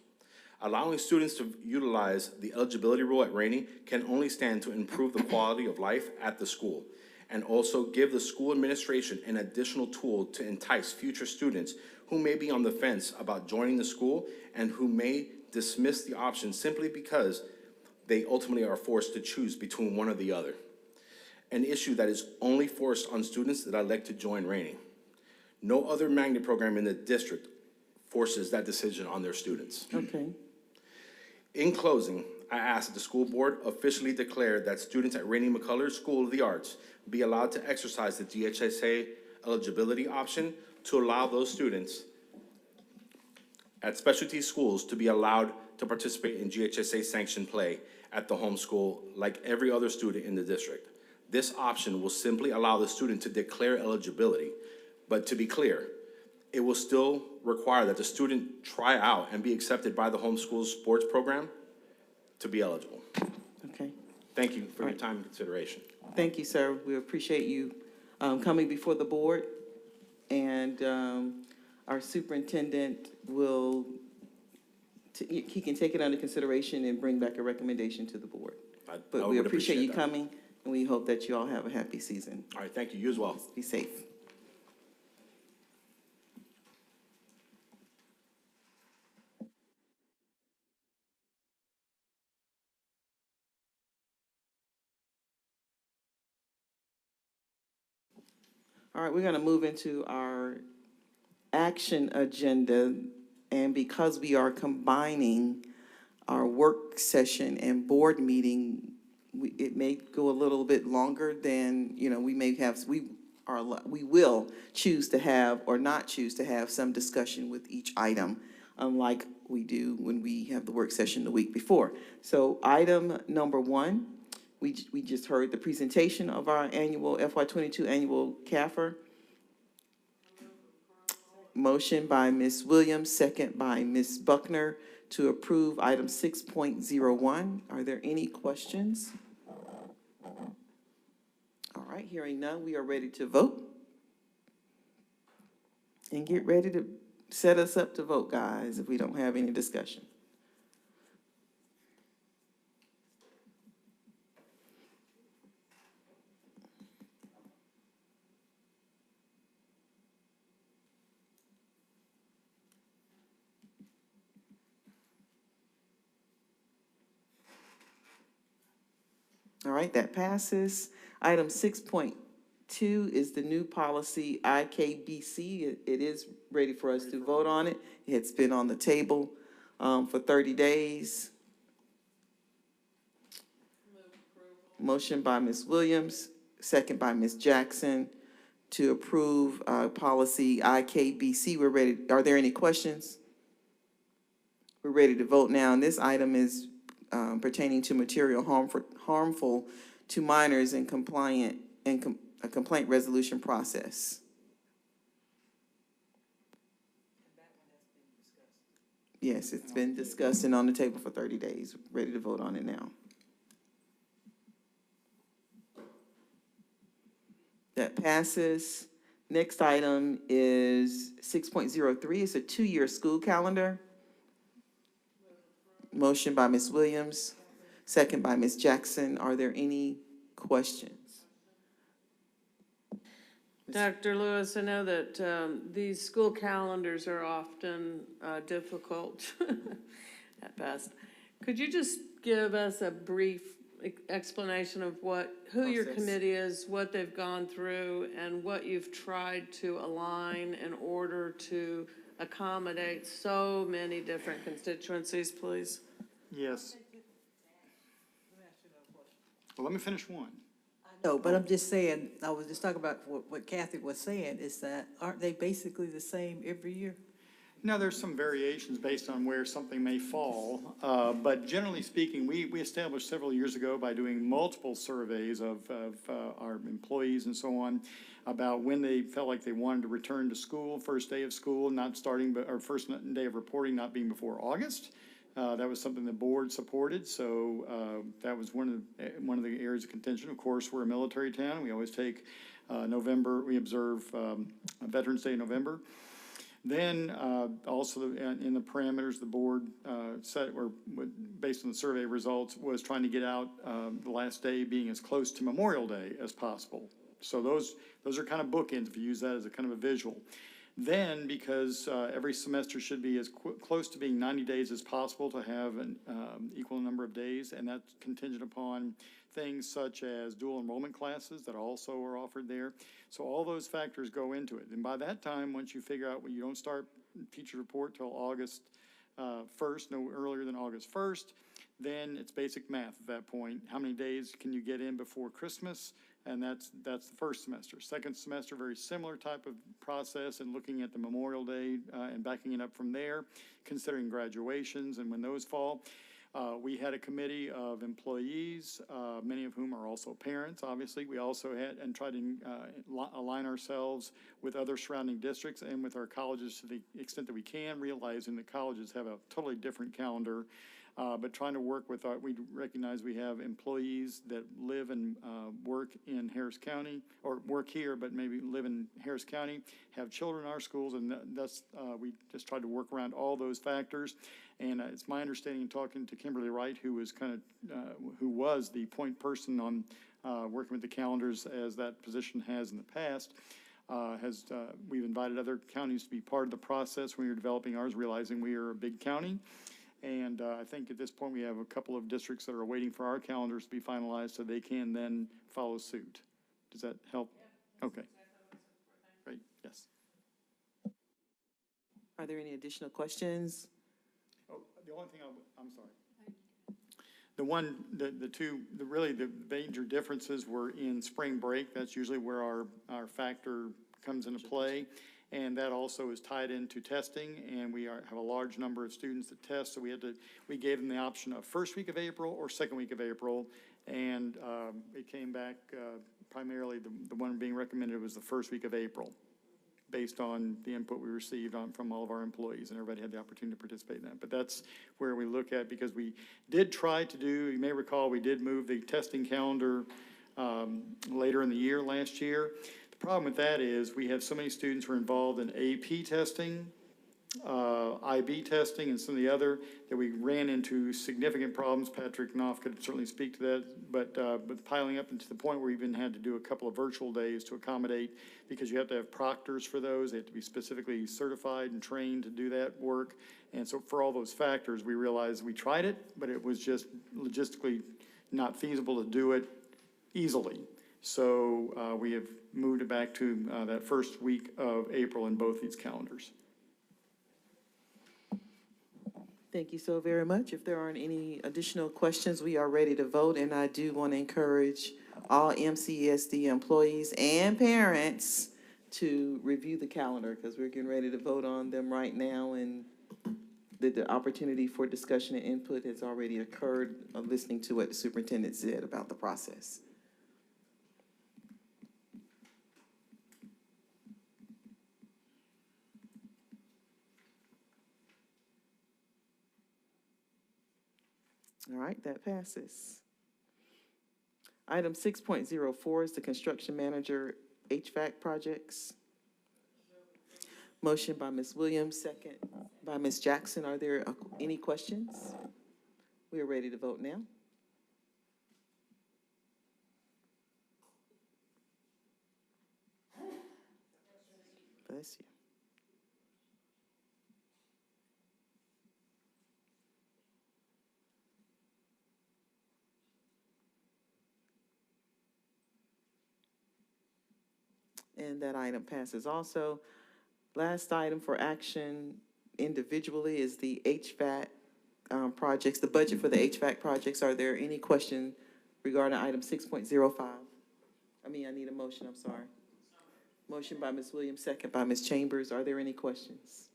Allowing students to utilize the eligibility rule at Rainey can only stand to improve the quality of life at the school, and also give the school administration an additional tool to entice future students who may be on the fence about joining the school and who may dismiss the option simply because they ultimately are forced to choose between one or the other. An issue that is only forced on students that elect to join Rainey. No other magnet program in the district forces that decision on their students. Okay. In closing, I ask that the school board officially declare that students at Rainey McCullers School of the Arts be allowed to exercise the GHSA eligibility option to allow those students at specialty schools to be allowed to participate in GHSA sanctioned play at the home school like every other student in the district. This option will simply allow the student to declare eligibility, but to be clear, it will still require that the student try out and be accepted by the homeschool sports program to be eligible. Okay. Thank you for your time and consideration. Thank you, sir. We appreciate you coming before the board, and our superintendent will, he can take it under consideration and bring back a recommendation to the board. But we appreciate you coming, and we hope that you all have a happy season. All right, thank you. You as well. Be safe. All right, we're going to move into our action agenda, and because we are combining our work session and board meeting, it may go a little bit longer than, we may have, we will choose to have or not choose to have some discussion with each item, unlike we do when we have the work session the week before. So item number 1, we just heard the presentation of our annual FY22 annual CAFR. Motion by Ms. Williams, second by Ms. Buckner to approve item 6.01. Are there any questions? All right, hearing none, we are ready to vote. And get ready to set us up to vote, guys, if we don't have any discussion. All right, that passes. Item 6.2 is the new policy IKBC. It is ready for us to vote on it. It's been on the table for 30 days. Motion by Ms. Williams, second by Ms. Jackson, to approve policy IKBC. We're ready. Are there any questions? We're ready to vote now, and this item is pertaining to material harmful to minors in a complaint resolution process. Yes, it's been discussed and on the table for 30 days. Ready to vote on it now. That passes. Next item is 6.03. It's a 2-year school calendar. Motion by Ms. Williams, second by Ms. Jackson. Are there any questions? Dr. Lewis, I know that these school calendars are often difficult at best. Could you just give us a brief explanation of who your committee is, what they've gone through, and what you've tried to align in order to accommodate so many different constituencies, please? Yes. Well, let me finish one. No, but I'm just saying, I was just talking about what Kathy was saying, is that aren't they basically the same every year? No, there's some variations based on where something may fall, but generally speaking, we established several years ago by doing multiple surveys of our employees and so on about when they felt like they wanted to return to school, first day of school, not starting, or first day of reporting not being before August. That was something the board supported, so that was one of the areas of contention. Of course, we're a military town. We always take November. We observe Veterans Day in November. Then also in the parameters the board set, or based on the survey results, was trying to get out the last day being as close to Memorial Day as possible. So those are kind of bookends if you use that as a kind of a visual. Then, because every semester should be as close to being 90 days as possible to have an equal number of days, and that's contingent upon things such as dual enrollment classes that also are offered there. So all those factors go into it. And by that time, once you figure out you don't start teacher report till August 1st, no earlier than August 1st, then it's basic math at that point. How many days can you get in before Christmas? And that's the first semester. Second semester, very similar type of process, and looking at the Memorial Day and backing it up from there, considering graduations and when those fall. We had a committee of employees, many of whom are also parents, obviously. We also had and tried to align ourselves with other surrounding districts and with our colleges to the extent that we can, realizing that colleges have a totally different calendar. But trying to work with we recognize we have employees that live and work in Harris County, or work here, but maybe live in Harris County, have children in our schools, and that's we just tried to work around all those factors. And it's my understanding, talking to Kimberly Wright, who was who was the point person on working with the calendars, as that position has in the past. We've invited other counties to be part of the process when we were developing ours, realizing we are a big county. And I think at this point we have a couple of districts that are waiting for our calendars to be finalized so they can then follow suit. Does that help? Yeah. Okay. Great, yes. Are there any additional questions? Oh, the only thing I'm sorry. The major differences were in spring break. That's usually where our factor comes into play. And that also is tied into testing, and we have a large number of students that test, so we gave them the option of first week of April or second week of April, and it came back primarily the one being recommended was the first week of April, based on the input we received from all of our employees, and everybody had the opportunity to participate in that. But that's where we look at, because we did try to do, you may recall, we did move the testing calendar later in the year last year. Problem with that is we have so many students who are involved in AP testing, IB testing, and some of the other, that we ran into significant problems. Patrick Knopf could certainly speak to that, but piling up into the point where we even had to do a couple of virtual days to accommodate, because you have to have proctors for those. They have to be specifically certified and trained to do that work. And so for all those factors, we realized we tried it, but it was just logistically not feasible to do it easily. So we have moved it back to that first week of April in both these calendars. Thank you so very much. If there aren't any additional questions, we are ready to vote, and I do want to encourage all MCSD employees and parents to review the calendar, because we're getting ready to vote on them right now, and the opportunity for discussion and input has already occurred, listening to what the superintendent said about the process. All right, that passes. Item 6.04 is the construction manager HVAC projects. Motion by Ms. Williams, second by Ms. Jackson. Are there any questions? We are ready to vote now. Bless you. And that item passes also. Last item for action individually is the HVAC projects, the budget for the HVAC projects. Are there any questions regarding item 6.05? I need a motion, I'm sorry. Motion by Ms. Williams, second by Ms. Chambers. Are there any questions?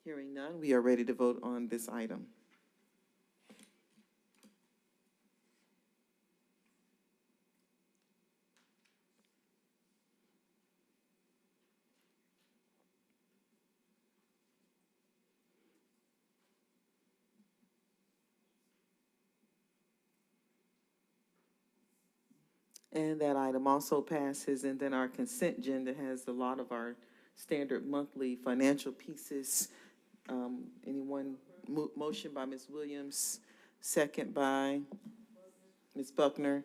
Hearing none, we are ready to vote on this item. And that item also passes. And then our consent agenda has a lot of our standard monthly financial pieces. Motion by Ms. Williams, second by Ms. Buckner.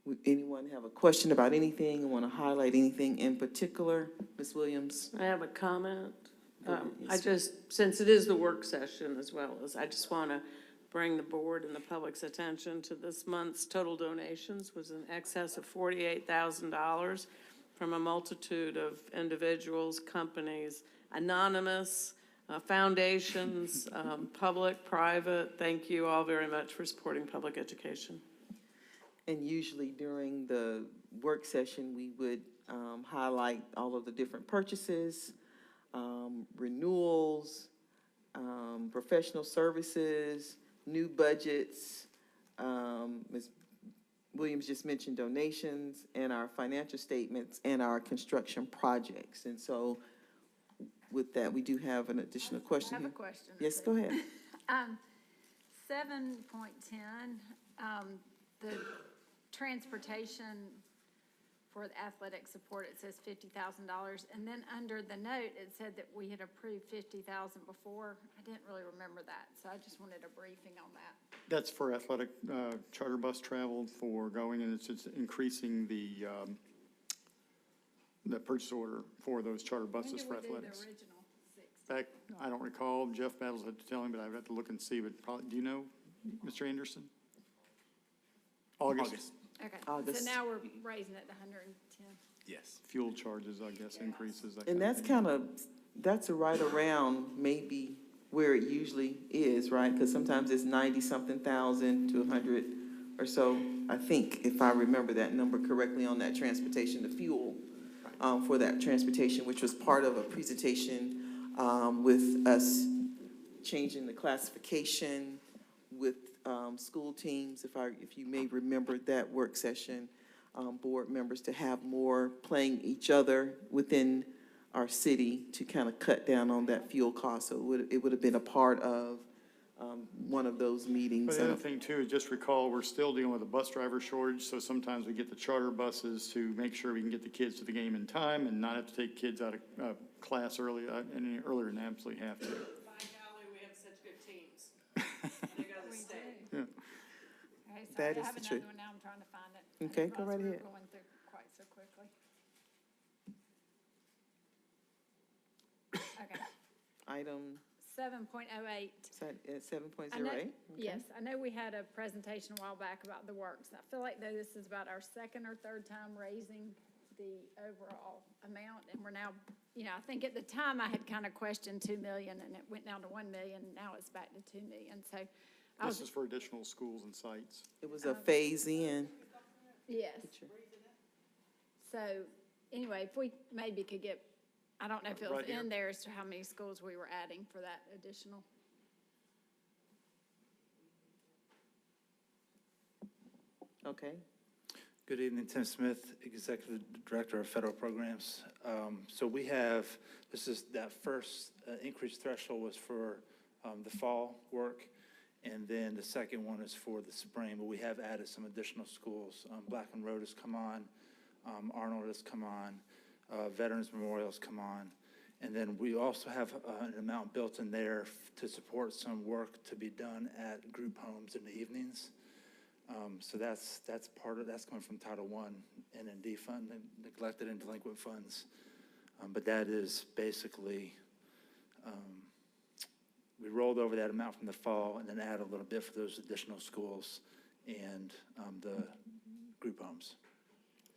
Would anyone have a question about anything, want to highlight anything in particular? Ms. Williams? I have a comment. Yes. Since it is the work session as well as, I just want to bring the board and the public's attention to this month's total donations was in excess of $48,000 from a multitude of individuals, companies, anonymous, foundations, public, private. Thank you all very much for supporting public education. And usually during the work session, we would highlight all of the different purchases, renewals, professional services, new budgets. Ms. Williams just mentioned donations and our financial statements and our construction projects. And so with that, we do have an additional question. I have here. a question. Yes, go ahead. 7.10, the transportation for the athletic support, it says $50,000. And then under the note, it said that we had approved $50,000 before. I didn't really remember that, so I just wanted a briefing on that. That's for athletic charter bus travel for going, and it's just increasing the purchase order for those charter buses for athletics. When did we do the original 60? Back, I don't recall, Jeff Battles had to tell him, but I'd have to look and see, but probably, do you know, Mr. Anderson? August. Okay, August. so now we're raising it to 110. Yes. Fuel charges, I guess, increases. That And kind of that's thing. right around maybe where it usually is, right? Because sometimes it's 90-something thousand to 100 or so. I think, if I remember that number correctly on that transportation, the fuel for that transportation, which was part of a presentation with us changing the classification with school teams, if you may remember that work session, board members to have more playing each other within our city to kind of cut down on that fuel cost. So it would have been a part of one of those meetings. But the other thing too, is just recall, we're still dealing with a bus driver shortage, so sometimes we get the charter buses to make sure we can get the kids to the game in time and not have to take kids out of class early, any earlier than absolutely have to. By golly, we have such good teams. They gotta stay. Yeah. Okay, so That I is have the another truth. one now, I'm trying to find it. Okay, go Because right we're ahead. Going through quite so quickly. Okay, Item, 7.08. is that at 7.08? I know- Okay. Yes, I know we had a presentation a while back about the works. I feel like though this is about our second or third time raising the overall amount, and we're now you know, I think at the time I had kind of questioned 2 million and it went down to 1 million. Now it's back to 2 million. So I This was, is for additional schools and sites. It was a phase in. yes. So anyway, if we maybe could get, I don't know if it was Right here. in there as to how many schools we were adding for that additional. Okay. Good evening, Tim Smith, Executive Director of Federal Programs. So we have, this is that first increased threshold was for the fall work, and then the second one is for the spring, but we have added some additional schools. Blackman Road has come on, Arnold has come on, Veterans Memorial has come on, and then we also have an amount built in there to support some work to be done at group homes in the evenings. So that's part of, that's coming from Title I NND fund, neglected and delinquent funds. But that is basically, we rolled over that amount from the fall and then add a little bit for those additional schools and the group homes.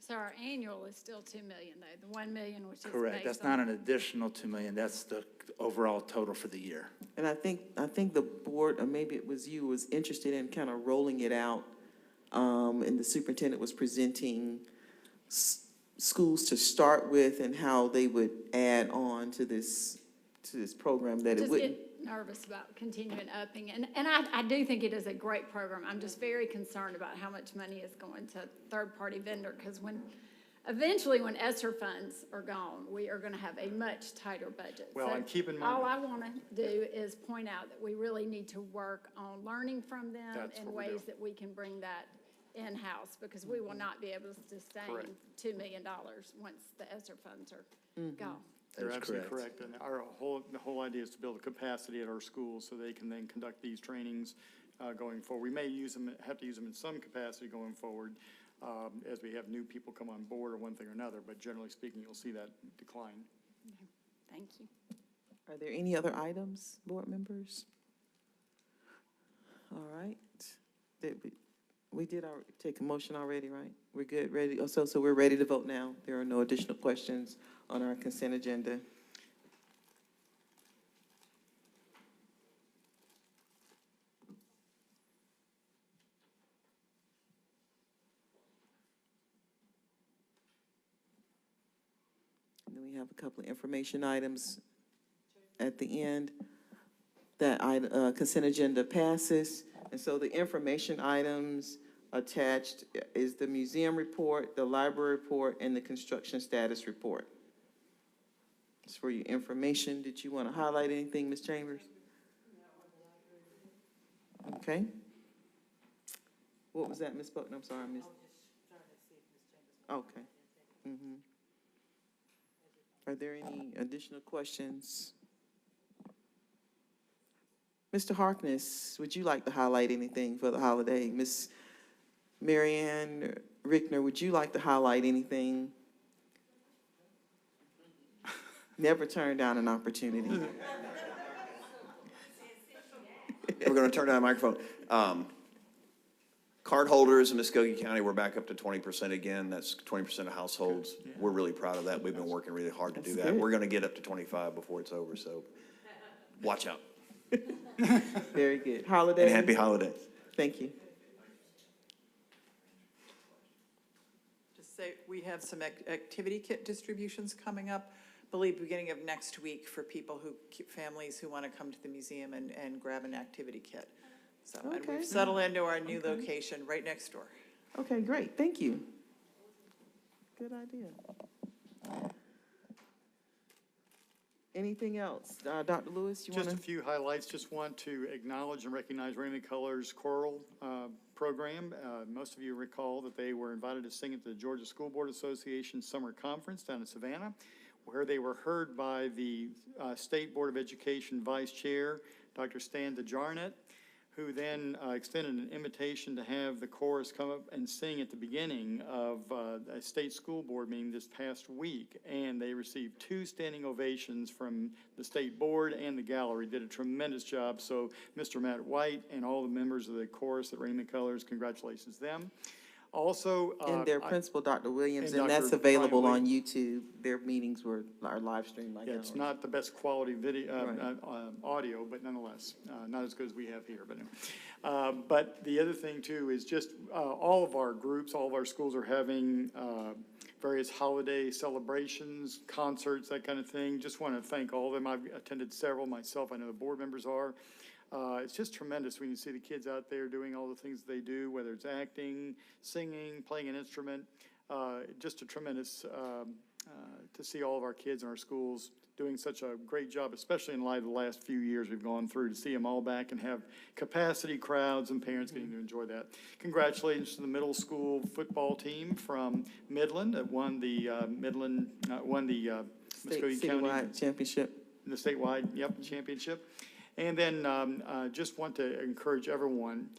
So our annual is still 2 million though, the 1 million, which is Correct. That's based not on- an additional 2 million. That's the overall total for the year. And I think the board, or maybe it was you, was interested in kind of rolling it out. And the superintendent was presenting schools to start with and how they would add on to this program, that it Just wouldn't. get nervous about continuing upping. And I do think it is a great program. I'm just very concerned about how much money is going to third-party vendor, because eventually when ESSER funds are gone, we are going to have a much tighter budget. Well, So and keep in mind. all I want to do is point out that we really need to work on learning from them That's in what we're ways doing. that we can bring that in-house, because we will not be able to sustain Correct. $2 million once the ESSER funds are gone. You're That's absolutely correct. correct. And the whole idea is to build a capacity at our schools so they can then conduct these trainings going forward. We may have to use them in some capacity going forward as we have new people come on board or one thing or another, but generally speaking, you'll see that decline. Thank you. Are there any other items, board members? All right. We did take a motion already, right? We're good, ready? Oh, so we're ready to vote now. There are no additional questions on our consent agenda. And then we have a couple of information items at the end. That consent agenda passes. And so the information items attached is the museum report, the library report, and the construction status report. It's for your information. Did you want to highlight anything, Ms. Chambers? Okay. What was that, Ms. Button? I'm sorry, Ms. Okay. Are there any additional questions? Mr. Harkness, would you like to highlight anything for the holiday? Ms. Marianne Rickner, would you like to highlight anything? Never turn down an opportunity. We're going to turn down the microphone. Card holders in Muscogee County, we're back up to 20% again. That's 20% of households. We're really proud of that. We've been working really hard to do that. good. We're going to get up to 25 before it's over, so watch out. Very good. Holiday. And happy holidays. Thank you. Just say, we have some activity kit distributions coming up, I believe beginning of next week, for people families who want to come to the museum and grab an activity kit. So, and Okay. we've settled into our new location right next door. Okay, great. Thank you. Good idea. Anything else? Dr. Lewis, you want Just to? a few highlights. Just want to acknowledge and recognize Raymond Color's choral program. Most of you recall that they were invited to sing at the Georgia School Board Association Summer Conference down in Savannah, where they were heard by the State Board of Education Vice Chair, Dr. Stan DeJarnett, who then extended an invitation to have the chorus come up and sing at the beginning of a state school board meeting this past week. And they received 2 standing ovations from the state board and the gallery. Did a tremendous job. So Mr. Matt White and all the members of the chorus at Raymond Colors, congratulations them. Also. And their principal, Dr. Williams, and and that's Dr. Brian available on Williams. YouTube. Their meetings are live streamed like Yeah, ours. it's not the best quality video, Right. audio, but nonetheless, not as good as we have here, but anyway. But the other thing too is just, all of our groups, all of our schools are having, various holiday celebrations, concerts, that kind of thing. Just want to thank all of them. I've attended several myself. I know the board members are. It's just tremendous when you see the kids out there doing all the things they do, whether it's acting, singing, playing an instrument. Just a tremendous, to see all of our kids in our schools doing such a great job, especially in light of the last few years we've gone through, to see them all back and have capacity crowds and parents getting to enjoy that. Congratulations to the middle school football team from Midland that won the Muscogee County. Citywide championship. The statewide, championship. And then just want to encourage everyone,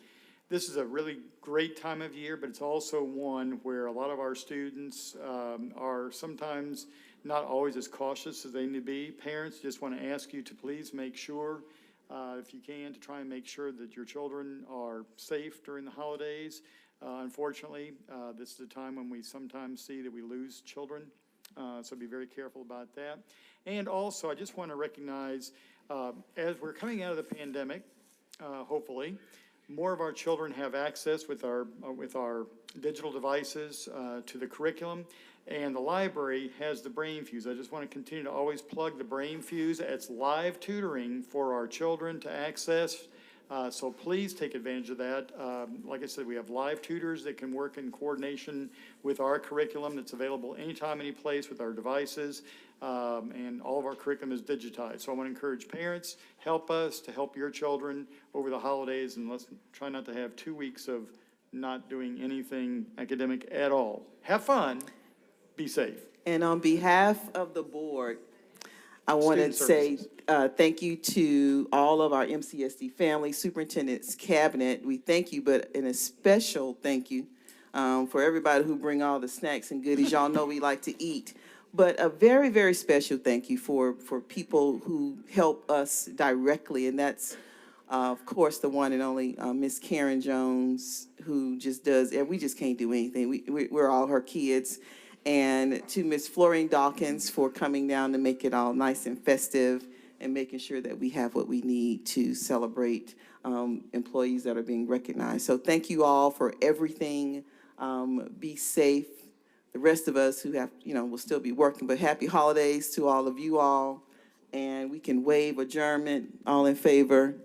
this is a really great time of year, but it's also one where a lot of our students are sometimes not always as cautious as they need to be. Parents, just want to ask you to please make sure, if you can, to try and make sure that your children are safe during the holidays. Unfortunately, this is a time when we sometimes see that we lose children, so be very careful about that. And also, I just want to recognize, as we're coming out of the pandemic, hopefully, more of our children have access with our digital devices to the curriculum, and the library has the Brain Fuse. I just want to continue to always plug the Brain Fuse. It's live tutoring for our children to access, so please take advantage of that. Like I said, we have live tutors that can work in coordination with our curriculum that's available anytime, any place with our devices. And all of our curriculum is digitized. So I want to encourage parents, help us to help your children over the holidays, and let's try not to have 2 weeks of not doing anything academic at all. Have fun, be safe. And on behalf of the board, I want to say thank you to all of our MCSD family, superintendent's cabinet. We thank you, but in a special thank you for everybody who bring all the snacks and goodies. Y'all know we like to eat. But a very, very special thank you for people who help us directly, and that's, of course, the one and only Miss Karen Jones, who just does, and we just can't do anything. We're all her kids. And to Miss Florine Dawkins for coming down to make it all nice and festive and making sure that we have what we need to celebrate employees that are being recognized. So thank you all for everything. Be safe. The rest of us who have, will still be working, but happy holidays to all of you all. And we can waive adjournment. All in favor?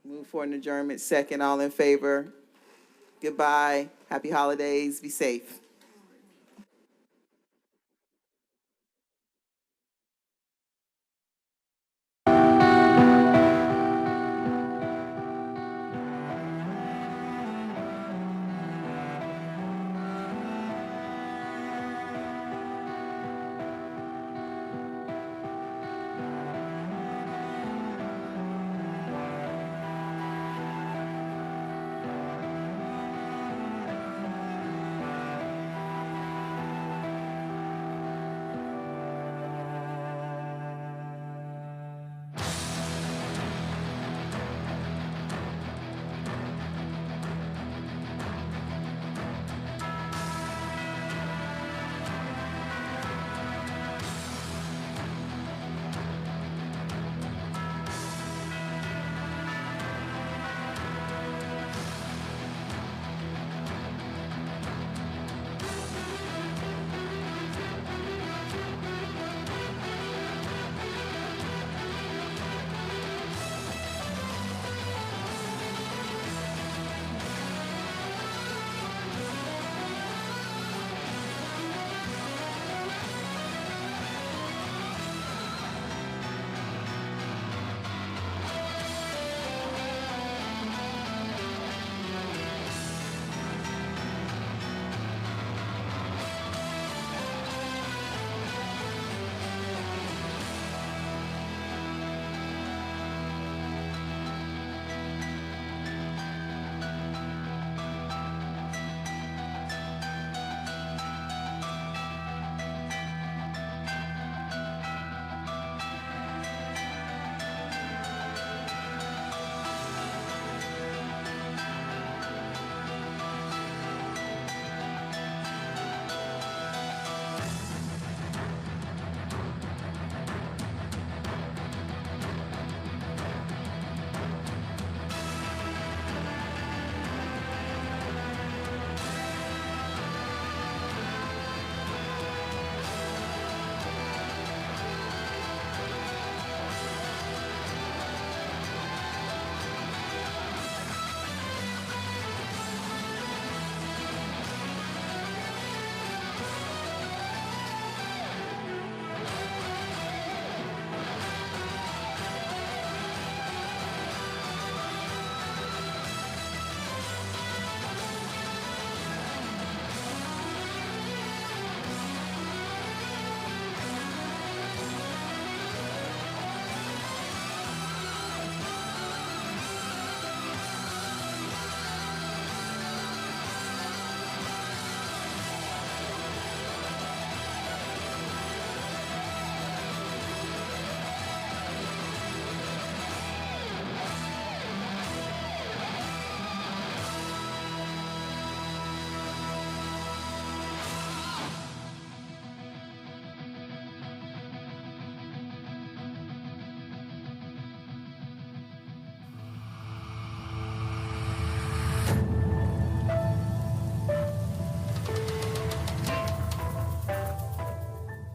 Move for an adjournment. Second, all in favor? Goodbye. Happy holidays. Be safe.